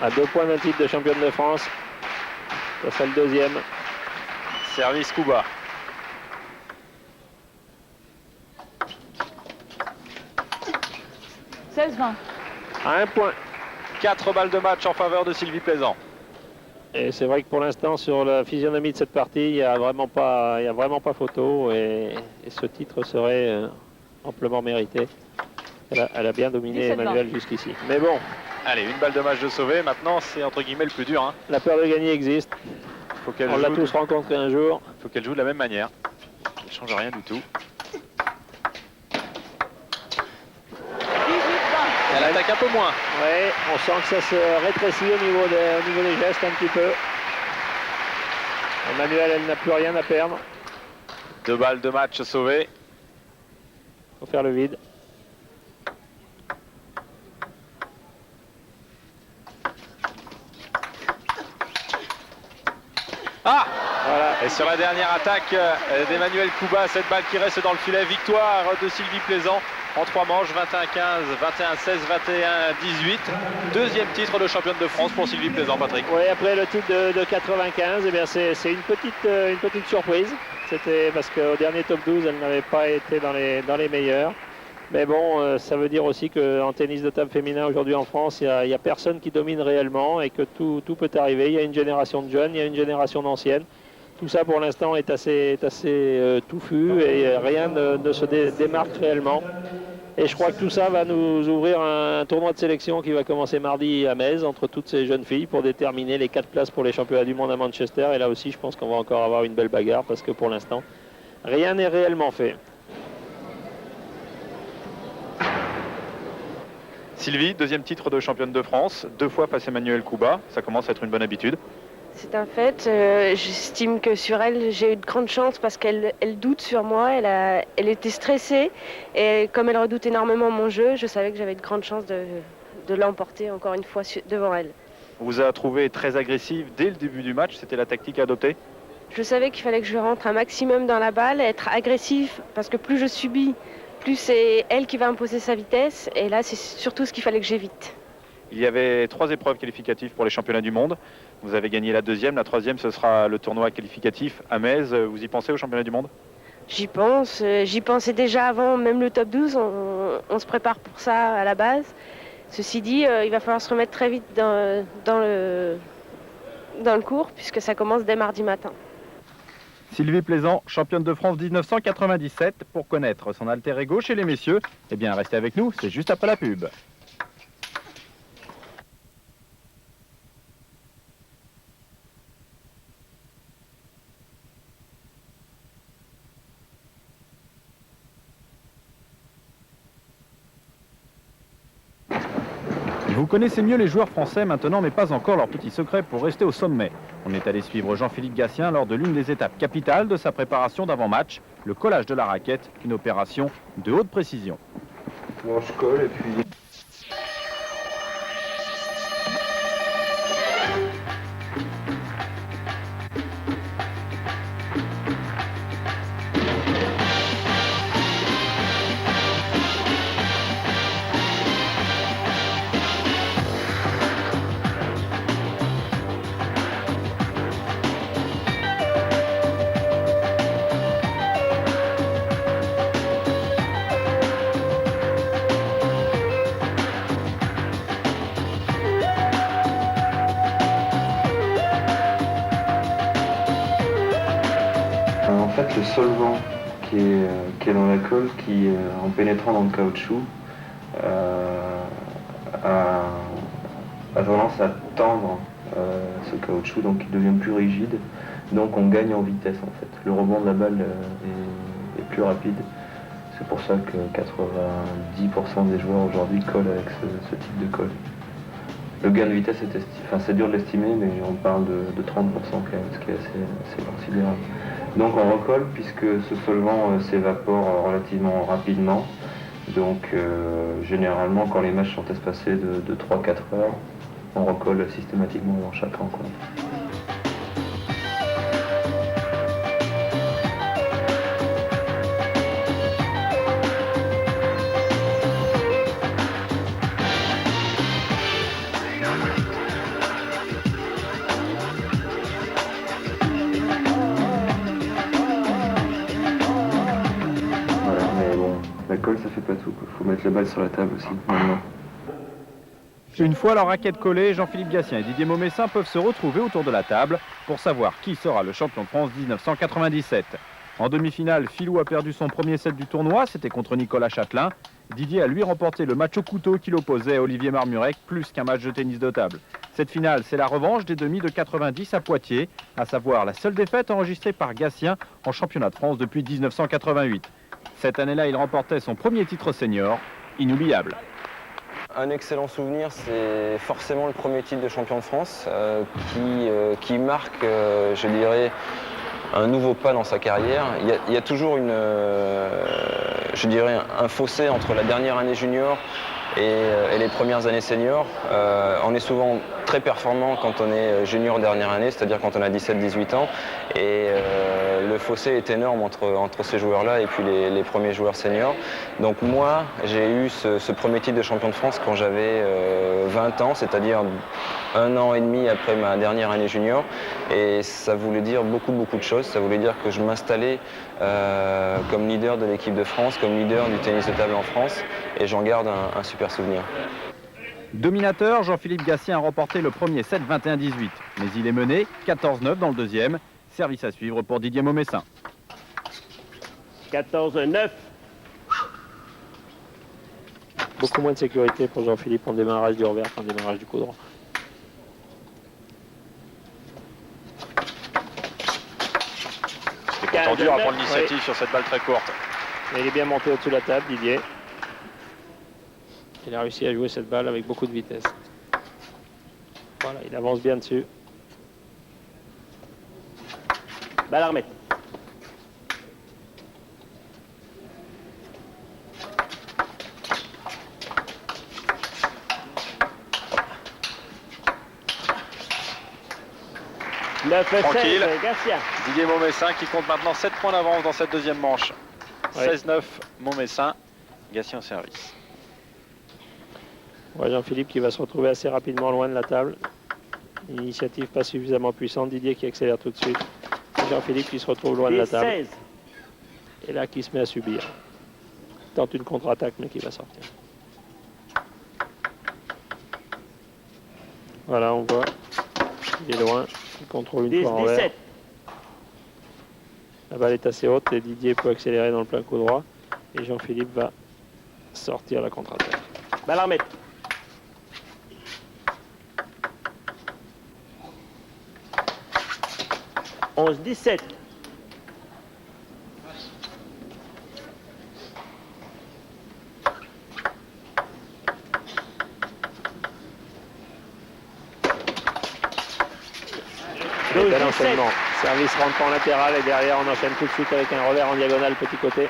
À 2 points d'un titre de championne de France. Ça sera le deuxième. Service coup bas. « 16-20. » À 1 point. 4 balles de match en faveur de Sylvie Plaisant. Et c'est vrai que pour l'instant, sur la physionomie de cette partie, il n'y a vraiment pas photo. Et ce titre serait amplement mérité. Elle a bien dominé Emmanuel jusqu'ici. Mais bon. Allez, une balle de match de sauver. Maintenant, c'est entre guillemets le plus dur. Hein. La peur de gagner existe. On l'a tous rencontré un jour. Il faut qu'elle joue de la même manière. Elle ne change rien du tout. Elle attaque un peu moins. Oui, on sent que ça se rétrécit au niveau des gestes un petit peu. Emmanuel, elle n'a plus rien à perdre. 2 balles de match sauvées. Il faut faire le vide. Ah voilà. Et sur la dernière attaque d'Emmanuel Couba, cette balle qui reste dans le filet. Victoire de Sylvie Plaisant en 3 manches, 21-15, 21-16, 21-18. Deuxième titre de championne de France pour Sylvie Plaisant, Patrick. Oui, après le titre de 95, eh bien c'est une petite surprise. C'était parce qu'au dernier top 12, elle n'avait pas été dans les meilleurs. Mais bon, ça veut dire aussi qu'en tennis de table féminin aujourd'hui en France, il n'y a personne qui domine réellement et que tout peut arriver. Il y a une génération de jeunes, il y a une génération d'anciennes. Tout ça pour l'instant est assez touffu et rien ne se démarque réellement. Et je crois que tout ça va nous ouvrir un tournoi de sélection qui va commencer mardi à Metz entre toutes ces jeunes filles pour déterminer les 4 places pour les championnats du monde à Manchester. Et là aussi, je pense qu'on va encore avoir une belle bagarre parce que pour l'instant, rien n'est réellement fait. Sylvie, deuxième titre de championne de France, 2 fois face à Emmanuelle Couba, ça commence à être une bonne habitude. C'est un fait, j'estime que sur elle, j'ai eu de grandes chances parce qu'elle doute sur moi, elle était stressée et comme elle redoute énormément mon jeu, je savais que j'avais de grandes chances de l'emporter encore une fois devant elle. On vous a trouvé très agressive dès le début du match, c'était la tactique à adopter? Je savais qu'il fallait que je rentre un maximum dans la balle, être agressif parce que plus je subis, plus c'est elle qui va imposer sa vitesse et là c'est surtout ce qu'il fallait que j'évite. Il y avait 3 épreuves qualificatives pour les championnats du monde. Vous avez gagné la deuxième. La troisième, ce sera le tournoi qualificatif à Metz. Vous y pensez au championnat du monde? J'y pense. J'y pensais déjà avant, même le top 12. On se prépare pour ça à la base. Ceci dit, il va falloir se remettre très vite dans le cours puisque ça commence dès mardi matin. Sylvie Plaisant, championne de France 1997. Pour connaître son alter ego chez les messieurs, eh bien, restez avec nous, c'est juste après la pub. Vous connaissez mieux les joueurs français maintenant, mais pas encore leur petit secret pour rester au sommet. On est allé suivre Jean-Philippe Gatien lors de l'une des étapes capitales de sa préparation d'avant-match, le collage de la raquette, une opération de haute précision. Bon, je colle et puis... En fait, le solvant qui est dans la colle, en pénétrant dans le caoutchouc, a tendance à tendre ce caoutchouc, donc il devient plus rigide. Donc on gagne en vitesse en fait. Le rebond de la balle est plus rapide. C'est pour ça que 90% des joueurs aujourd'hui collent avec ce type de colle. Le gain de vitesse c'est dur de l'estimer, mais on parle de 30% quand même, ce qui est assez considérable. Donc on recolle puisque ce solvant s'évapore relativement rapidement. Donc généralement quand les matchs sont espacés de 3-4 heures, on recolle systématiquement dans chaque rencontre. La colle, ça fait pas tout. Il faut mettre la balle sur la table aussi, maintenant. Une fois leur raquette collée, Jean-Philippe Gatien et Didier Maumessin peuvent se retrouver autour de la table pour savoir qui sera le champion de France 1997. En demi-finale, Philou a perdu son premier set du tournoi, c'était contre Nicolas Châtelain. Didier a lui remporté le match au couteau qui l'opposait à Olivier Marmurek, plus qu'un match de tennis de table. Cette finale, c'est la revanche des demi de 90 à Poitiers, à savoir la seule défaite enregistrée par Gatien en championnat de France depuis 1988. Cette année-là, il remportait son premier titre senior, inoubliable. Un excellent souvenir, c'est forcément le premier titre de champion de France qui marque, je dirais, un nouveau pas dans sa carrière. Il y a toujours je dirais, un fossé entre la dernière année junior et les premières années seniors. On est souvent très performant quand on est junior dernière année, c'est-à-dire quand on a 17-18 ans. Et le fossé est énorme entre ces joueurs-là et puis les premiers joueurs seniors. Donc moi, j'ai eu ce premier titre de champion de France quand j'avais 20 ans, c'est-à-dire 1 an et demi après ma dernière année junior. Et ça voulait dire beaucoup de choses. Ça voulait dire que je m'installais comme leader de l'équipe de France, comme leader du tennis de table en France. Et j'en garde un super souvenir. Dominateur, Jean-Philippe Gatien a remporté le premier set 21-18. Mais il est mené 14-9 dans le deuxième. Service à suivre pour Didier Maumessin. 14-9. Beaucoup moins de sécurité pour Jean-Philippe en démarrage du revers qu'en démarrage du coup droit. C'est tendu à prendre l'initiative sur cette balle très courte. Mais il est bien monté au-dessus de la table, Didier. Il a réussi à jouer cette balle avec beaucoup de vitesse. Voilà, il avance bien dessus. Balle à remettre. Tranquille. Gatien. Didier Maumessin qui compte maintenant 7 points d'avance dans cette deuxième manche. Ouais. 16-9 Maumessin, Gatien au service. Ouais, Jean-Philippe qui va se retrouver assez rapidement loin de la table. Une initiative pas suffisamment puissante. Didier qui accélère tout de suite. Jean-Philippe qui se retrouve loin de la table. 16. Et là qui se met à subir. Tente une contre-attaque mais qui va sortir. Voilà, on voit. Il est loin. Il contrôle une 10, fois en vert. 17. La balle est assez haute et Didier peut accélérer dans le plein coup droit. Et Jean-Philippe va sortir la contre-attaque. Balle à remettre. « 11-17. Bel enchaînement. Service rentre en latéral et derrière on enchaîne tout de suite avec un revers en diagonale petit côté.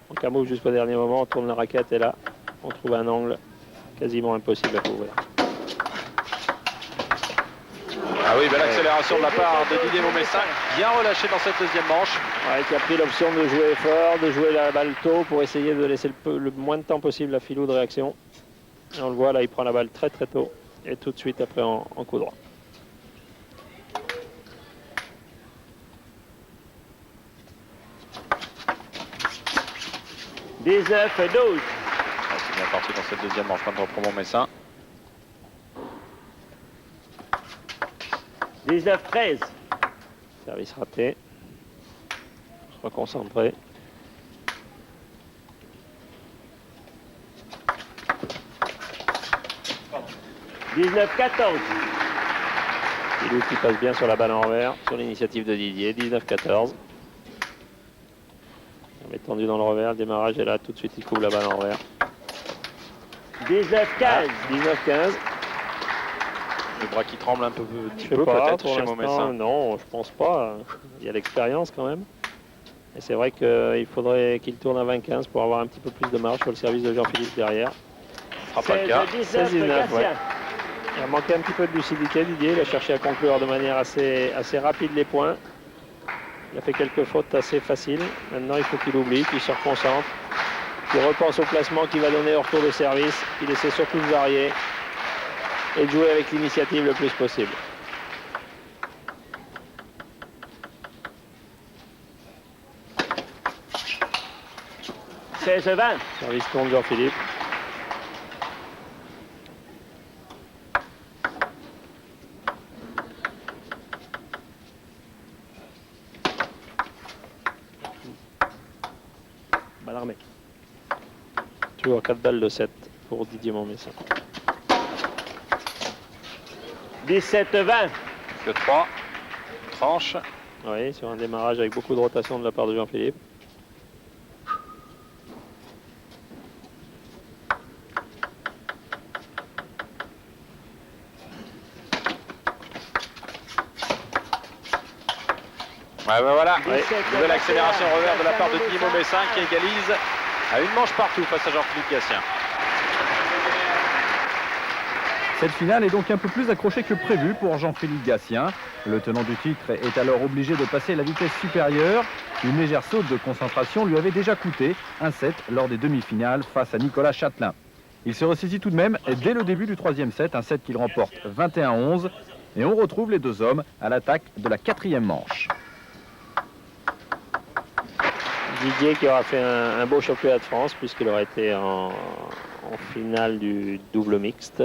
On camoufle jusqu'au dernier moment, on tourne la raquette et là on trouve un angle quasiment impossible à couvrir. Ah oui, belle accélération de la part de Didier Maumessin, bien relâché dans cette deuxième manche. Ouais, qui a pris l'option de jouer fort, de jouer la balle tôt pour essayer de laisser le moins de temps possible à Philou de réaction. Et on le voit là, il prend la balle très tôt et tout de suite après en coup droit. « 19-12. » C'est bien parti dans cette deuxième manche maintenant pour Maumessin. 19-13. Service raté. Se reconcentrer. « 19-14. » Philou qui passe bien sur la balle en revers, sur l'initiative de Didier. 19-14. On est tendu dans le revers, le démarrage est là, tout de suite il couvre la balle en revers. 19-15. 19-15. Le bras qui tremble un peu, Je sais peut-être pas, chez pour Maumessin. l'instant, non, je pense pas. Il y a l'expérience quand même. Et c'est vrai qu'il faudrait qu'il tourne à 20-15 pour avoir un petit peu plus de marge sur le service de Jean-Philippe derrière. Ce sera pas le cas. 16-19, ouais. Il a manqué un petit peu de lucidité, Didier. Il a cherché à conclure de manière assez rapide les points. Il a fait quelques fautes assez faciles. Maintenant, il faut qu'il oublie, qu'il se reconcentre, qu'il repense au placement qu'il va donner au retour de service, qu'il essaie surtout de varier et de jouer avec l'initiative le plus possible. « 16-20. » Service tourne Jean-Philippe. Balle armée. Toujours 4 balles de 7 pour Didier Maumessin. 17-20. Que 3. Tranche. Oui, sur un démarrage avec beaucoup de rotation de la part de Jean-Philippe. Ouais, ben voilà, Ouais. nouvelle accélération revers de la part de Didier Maumessin qui égalise à une manche partout face à Jean-Philippe Gatien. Cette finale est donc un peu plus accrochée que prévu pour Jean-Philippe Gatien. Le tenant du titre est alors obligé de passer la vitesse supérieure. Une légère saute de concentration lui avait déjà coûté un set lors des demi-finales face à Nicolas Châtelain. Il se ressaisit tout de même dès le début du troisième set, un set qu'il remporte 21-11. Et on retrouve les deux hommes à l'attaque de la quatrième manche. Didier qui aura fait un beau championnat de France puisqu'il aura été en finale du double mixte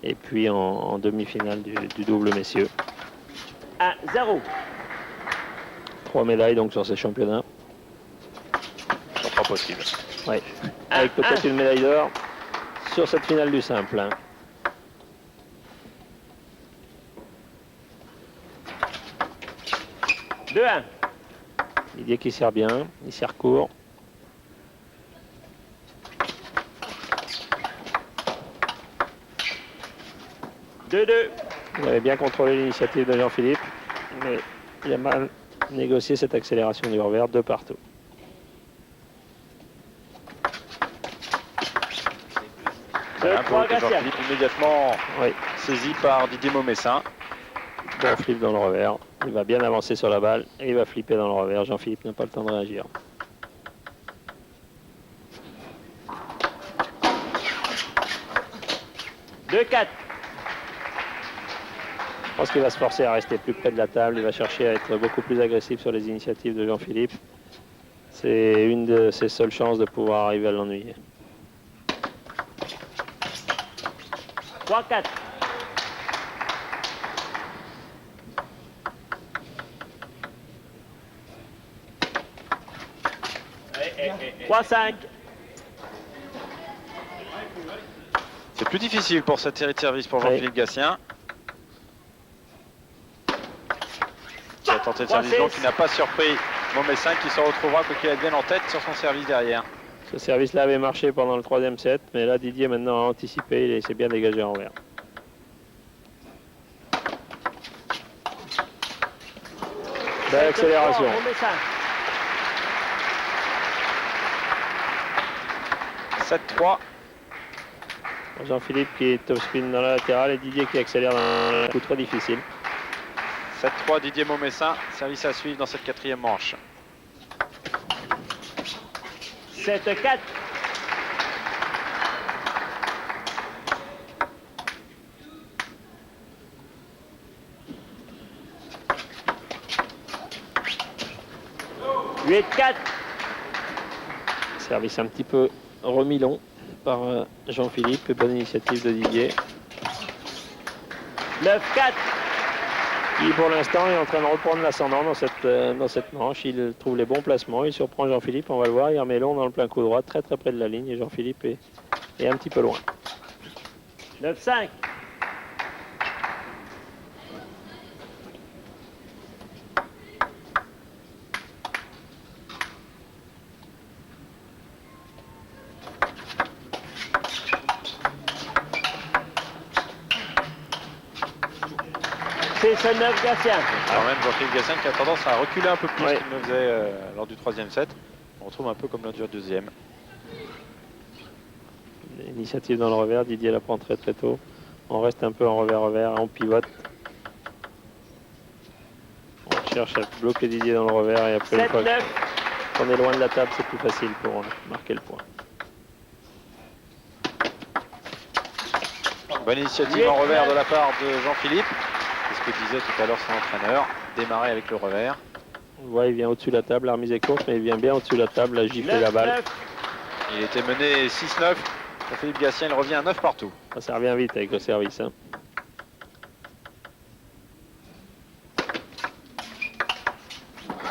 et puis en demi-finale du double messieurs. 1-0. 3 médailles donc sur ces championnats. Ce sera possible. Oui, avec peut-être une médaille d'or sur cette finale du simple. 2-1. Didier qui sert bien, il sert court. Il avait bien contrôlé l'initiative de Jean-Philippe, mais il a mal négocié cette accélération du revers, 2 partout. Voilà, pour que Jean-Philippe immédiatement saisi par Didier Maumessin. Bon flip dans le revers, il va bien avancer sur la balle et il va flipper dans le revers. Jean-Philippe n'a pas le temps de réagir. Je pense qu'il va se forcer à rester plus près de la table. Il va chercher à être beaucoup plus agressif sur les initiatives de Jean-Philippe. C'est une de ses seules chances de pouvoir arriver à l'ennuyer. 3-4. 3-5. C'est plus difficile pour cette série de service pour Jean-Philippe Gatien. Qui a tenté de service donc, qui n'a pas surpris Maumessin, qui se retrouvera, quoi qu'il advienne, en tête sur son service derrière. Ce service-là avait marché pendant le troisième set, mais là Didier maintenant a anticipé, il s'est bien dégagé en revers. Belle accélération. 7-3. Jean-Philippe qui est top spin dans la latérale et Didier qui accélère dans un coup très difficile. 7-3 Didier Maumessin, service à suivre dans cette quatrième manche. 7-4. Service un petit peu remis long par Jean-Philippe, bonne initiative de Didier. 9-4. Qui pour l'instant est en train de reprendre l'ascendant dans cette manche. Il trouve les bons placements, il surprend Jean-Philippe, on va le voir, il remet long dans le plein coup droit, très près de la ligne et Jean-Philippe est un petit peu loin. 9-5. C'est 9 Gatien. Alors même Jean-Philippe Gatien qui a tendance à reculer un peu plus qu'il ne faisait lors du troisième set. On retrouve un peu comme lors du deuxième. L'initiative dans le revers, Didier la prend très tôt. On reste un peu en revers, on pivote. On cherche à bloquer Didier dans le revers et après une fois qu'on est loin de la table, c'est plus facile pour marquer le point. Bonne initiative en revers de la part de Jean-Philippe. C'est ce que disait tout à l'heure son entraîneur, démarrer avec le revers. On voit, il vient au-dessus de la table, la remise est courte, mais il vient bien au-dessus de la table, à gifler la balle. Il était mené 6-9. Jean-Philippe Gatien, il revient à 9 partout. Ça revient vite avec le service. Hein.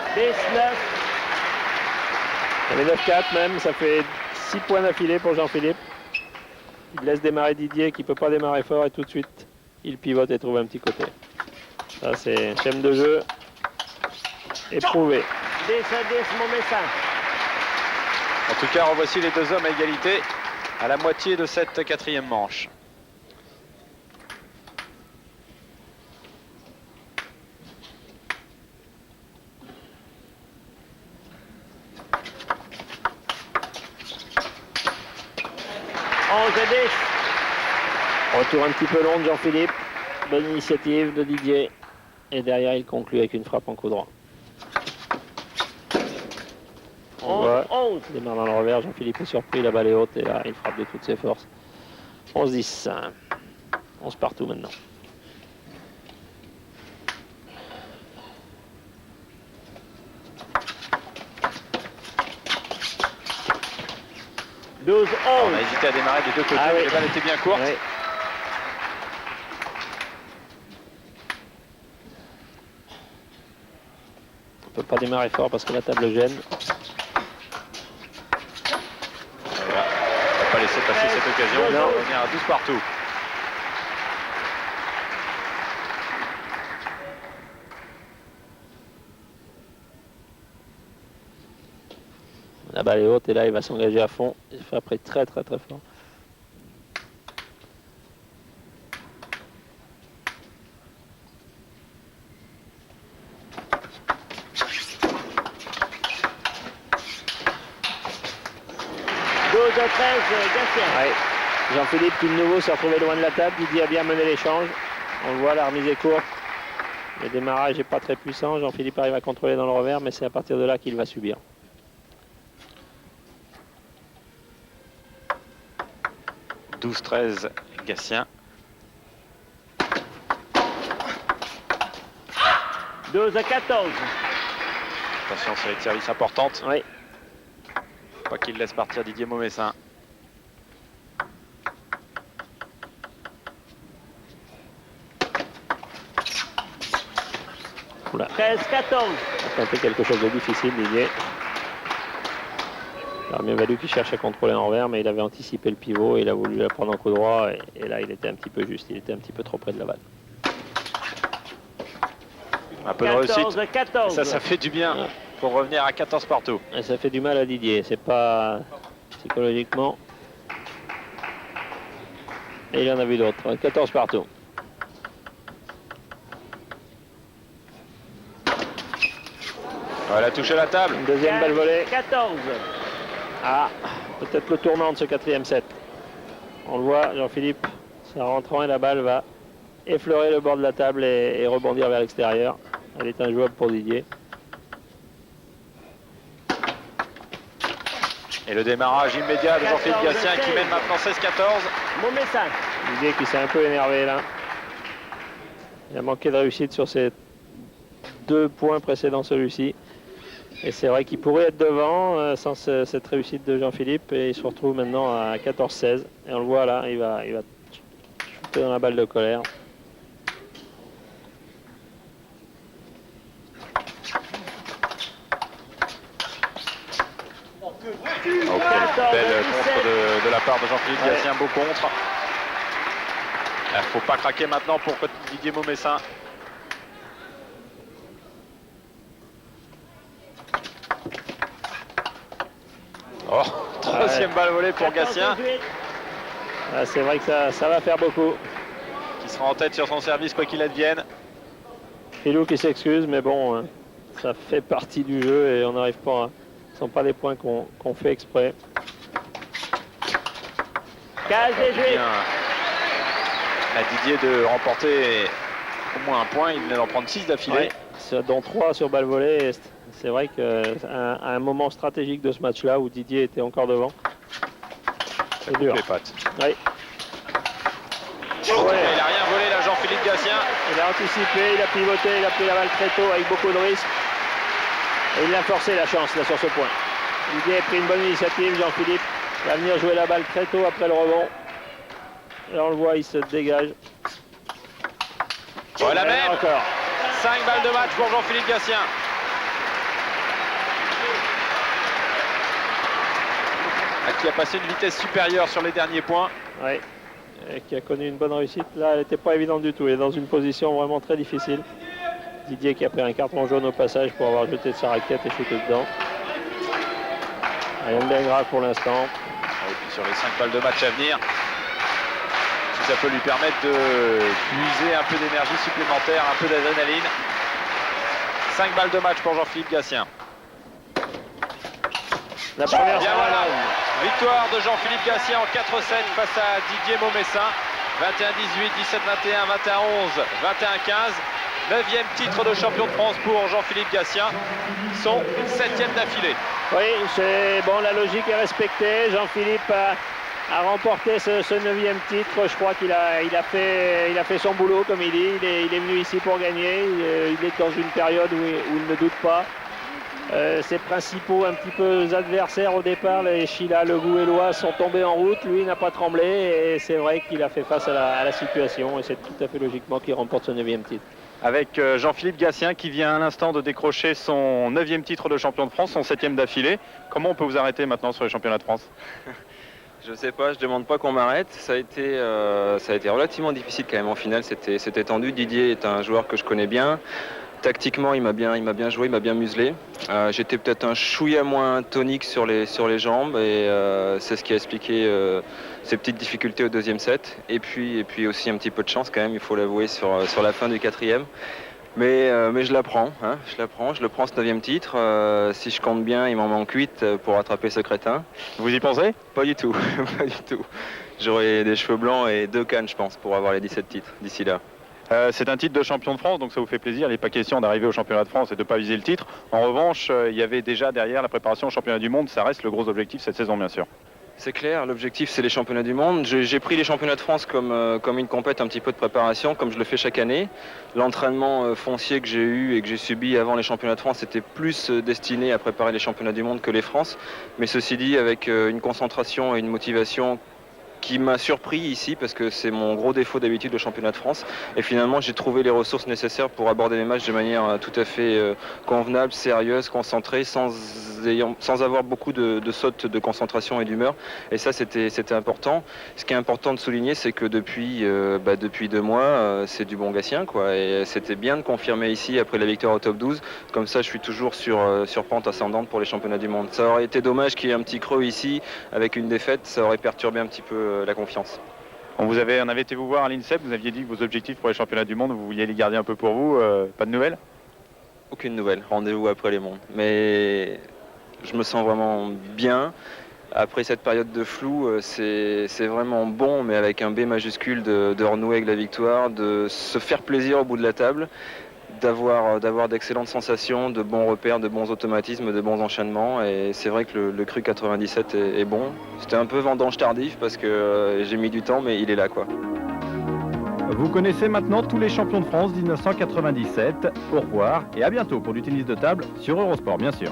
Ça fait 9-4 même, ça fait 6 points d'affilée pour Jean-Philippe. Il laisse démarrer Didier qui ne peut pas démarrer fort et tout de suite il pivote et trouve un petit côté. Ça c'est un thème de jeu éprouvé. En tout cas, revoici les deux hommes à égalité à la moitié de cette quatrième manche. Retour un petit peu long de Jean-Philippe. Bonne initiative de Didier. Et derrière, il conclut avec une frappe en coup droit. On voit, il démarre dans le revers. Jean-Philippe est surpris, la balle est haute et là, il frappe de toutes ses forces. 11-10. 11 partout maintenant. On a hésité à démarrer des deux côtés, mais les balles étaient bien courtes. Oui. On ne peut pas démarrer fort parce que la table gêne. Voilà. On ne va pas laisser passer cette occasion. On va revenir à 12 partout. La balle est haute et là il va s'engager à fond. Il fait après très fort. Ouais. Jean-Philippe qui de nouveau s'est retrouvé loin de la table. Didier a bien mené l'échange. On le voit, la remise est courte. Le démarrage n'est pas très puissant. Jean-Philippe arrive à contrôler dans le revers, mais c'est à partir de là qu'il va subir. « 12-13, Gatien. 12-14. Attention, série de service importante. Oui. Pas qu'il laisse partir Didier Maumessin. Oula. 13-14. Il a tenté quelque chose de difficile, Didier. Il aurait mieux valu qu'il cherche à contrôler en revers, mais il avait anticipé le pivot et il a voulu la prendre en coup droit. Et là, il était un petit peu juste, il était un petit peu trop près de la balle. Un peu de réussite. 14. Ça fait du bien pour revenir à 14 partout. Et ça fait du mal à Didier, c'est pas psychologiquement. Et il en a vu d'autres. 14 partout. Elle a touché la table. Une deuxième balle volée. 14. Ah, peut-être le tournant de ce quatrième set. On le voit, Jean-Philippe, ça rentrant et la balle va effleurer le bord de la table et rebondir vers l'extérieur. Elle est injouable pour Didier. Et le démarrage immédiat de Jean-Philippe Gatien qui mène maintenant 16-14. Maumessin. Didier qui s'est un peu énervé là. Il a manqué de réussite sur ses 2 points précédents celui-ci. Et c'est vrai qu'il pourrait être devant sans cette réussite de Jean-Philippe. Et il se retrouve maintenant à 14-16. Et on le voit là, il va shooter dans la balle de colère. Belle contre de la part de Jean-Philippe Gatien, beau contre. Il ne faut pas craquer maintenant pour Didier Maumessin. Oh, troisième balle volée pour Gatien. C'est vrai que ça va faire beaucoup. Qui sera en tête sur son service quoi qu'il advienne. Philou qui s'excuse, mais bon, ça fait partie du jeu et on n'arrive pas. Ce ne sont pas des points qu'on fait exprès. 15-18. À Didier de remporter au moins un point, il venait d'en prendre 6 d'affilée. Ouais, dont 3 sur balle volée. C'est vrai qu'à un moment stratégique de ce match-là où Didier était encore devant, c'est dur. Les pattes. Oui. Il n'a rien volé là, Jean-Philippe Gatien. Il a anticipé, il a pivoté, il a pris la balle très tôt avec beaucoup de risques. Et il l'a forcé la chance là sur ce point. Didier a pris une bonne initiative, Jean-Philippe va venir jouer la balle très tôt après le rebond. Et on le voit, il se dégage. Voilà même. Encore. 5 balles de match pour Jean-Philippe Gatien. Qui a passé une vitesse supérieure sur les derniers points. Oui, et qui a connu une bonne réussite. Là, elle n'était pas évidente du tout. Il est dans une position vraiment très difficile. Didier qui a pris un carton jaune au passage pour avoir jeté de sa raquette et shooté dedans. Rien de bien grave pour l'instant. Et puis sur les 5 balles de match à venir, si ça peut lui permettre de puiser un peu d'énergie supplémentaire, un peu d'adrénaline. 5 balles de match pour Jean-Philippe Gatien. La première victoire de Jean-Philippe Gatien en 4-7 face à Didier Maumessin. 17-21, 21-11, 21-15. 9e titre de champion de France pour Jean-Philippe Gatien, son 7e d'affilée. Oui, c'est bon, la logique est respectée. Jean-Philippe a remporté ce 9e titre. Je crois qu'il a fait son boulot, comme il dit. Il est venu ici pour gagner. Il est dans une période où il ne doute pas. Ses principaux un petit peu adversaires au départ, les Sheila, Legout et Lois, sont tombés en route. Lui n'a pas tremblé et c'est vrai qu'il a fait face à la situation et c'est tout à fait logiquement qu'il remporte ce 9e titre. Avec Jean-Philippe Gatien qui vient à l'instant de décrocher son 9e titre de champion de France, son 7e d'affilée. Comment on peut vous arrêter maintenant sur les championnats de France? Je sais pas, je demande pas qu'on m'arrête. Ça a été relativement difficile quand même en finale, c'était tendu. Didier est un joueur que je connais bien. Tactiquement, il m'a bien joué, il m'a bien muselé. J'étais peut-être un chouïa moins tonique sur les jambes et c'est ce qui a expliqué ces petites difficultés au 2e set. Et puis aussi un petit peu de chance quand même, il faut l'avouer, sur la fin du 4e. Mais je la prends, hein, je le prends ce 9e titre. Si je compte bien, il m'en manque 8 pour rattraper ce crétin. Vous y pensez? Pas du tout, pas du tout. J'aurai des cheveux blancs et 2 cannes, je pense, pour avoir les 17 titres d'ici là. C'est un titre de champion de France, donc ça vous fait plaisir. Il n'est pas question d'arriver au championnat de France et de ne pas viser le titre. En revanche, il y avait déjà derrière la préparation au championnat du monde. Ça reste le gros objectif cette saison, bien sûr. C'est clair, l'objectif c'est les championnats du monde. J'ai pris les championnats de France comme une compète, un petit peu de préparation, comme je le fais chaque année. L'entraînement foncier que j'ai eu et que j'ai subi avant les championnats de France était plus destiné à préparer les championnats du monde que les France. Mais ceci dit, avec une concentration et une motivation qui m'a surpris ici parce que c'est mon gros défaut d'habitude au championnat de France et finalement j'ai trouvé les ressources nécessaires pour aborder les matchs de manière tout à fait convenable, sérieuse, concentrée, sans avoir beaucoup de sautes de concentration et d'humeur et ça c'était important. Ce qui est important de souligner c'est que depuis 2 mois c'est du bon Gatien quoi et c'était bien de confirmer ici après la victoire au top 12 comme ça je suis toujours sur pente ascendante pour les championnats du monde. Ça aurait été dommage qu'il y ait un petit creux ici avec une défaite, ça aurait perturbé un petit peu la confiance. On avait été vous voir à l'INSEP, vous aviez dit que vos objectifs pour les championnats du monde, vous vouliez les garder un peu pour vous, pas de nouvelles? Aucune nouvelle, rendez-vous après les mondes. Mais je me sens vraiment bien. Après cette période de flou, c'est vraiment bon, mais avec un B majuscule de renouer avec la victoire, de se faire plaisir au bout de la table, d'avoir d'excellentes sensations, de bons repères, de bons automatismes, de bons enchaînements. Et c'est vrai que le cru 97 est bon. C'était un peu vendange tardif parce que j'ai mis du temps, mais il est là quoi. Vous connaissez maintenant tous les champions de France 1997. Au revoir et à bientôt pour du tennis de table sur Eurosport bien sûr.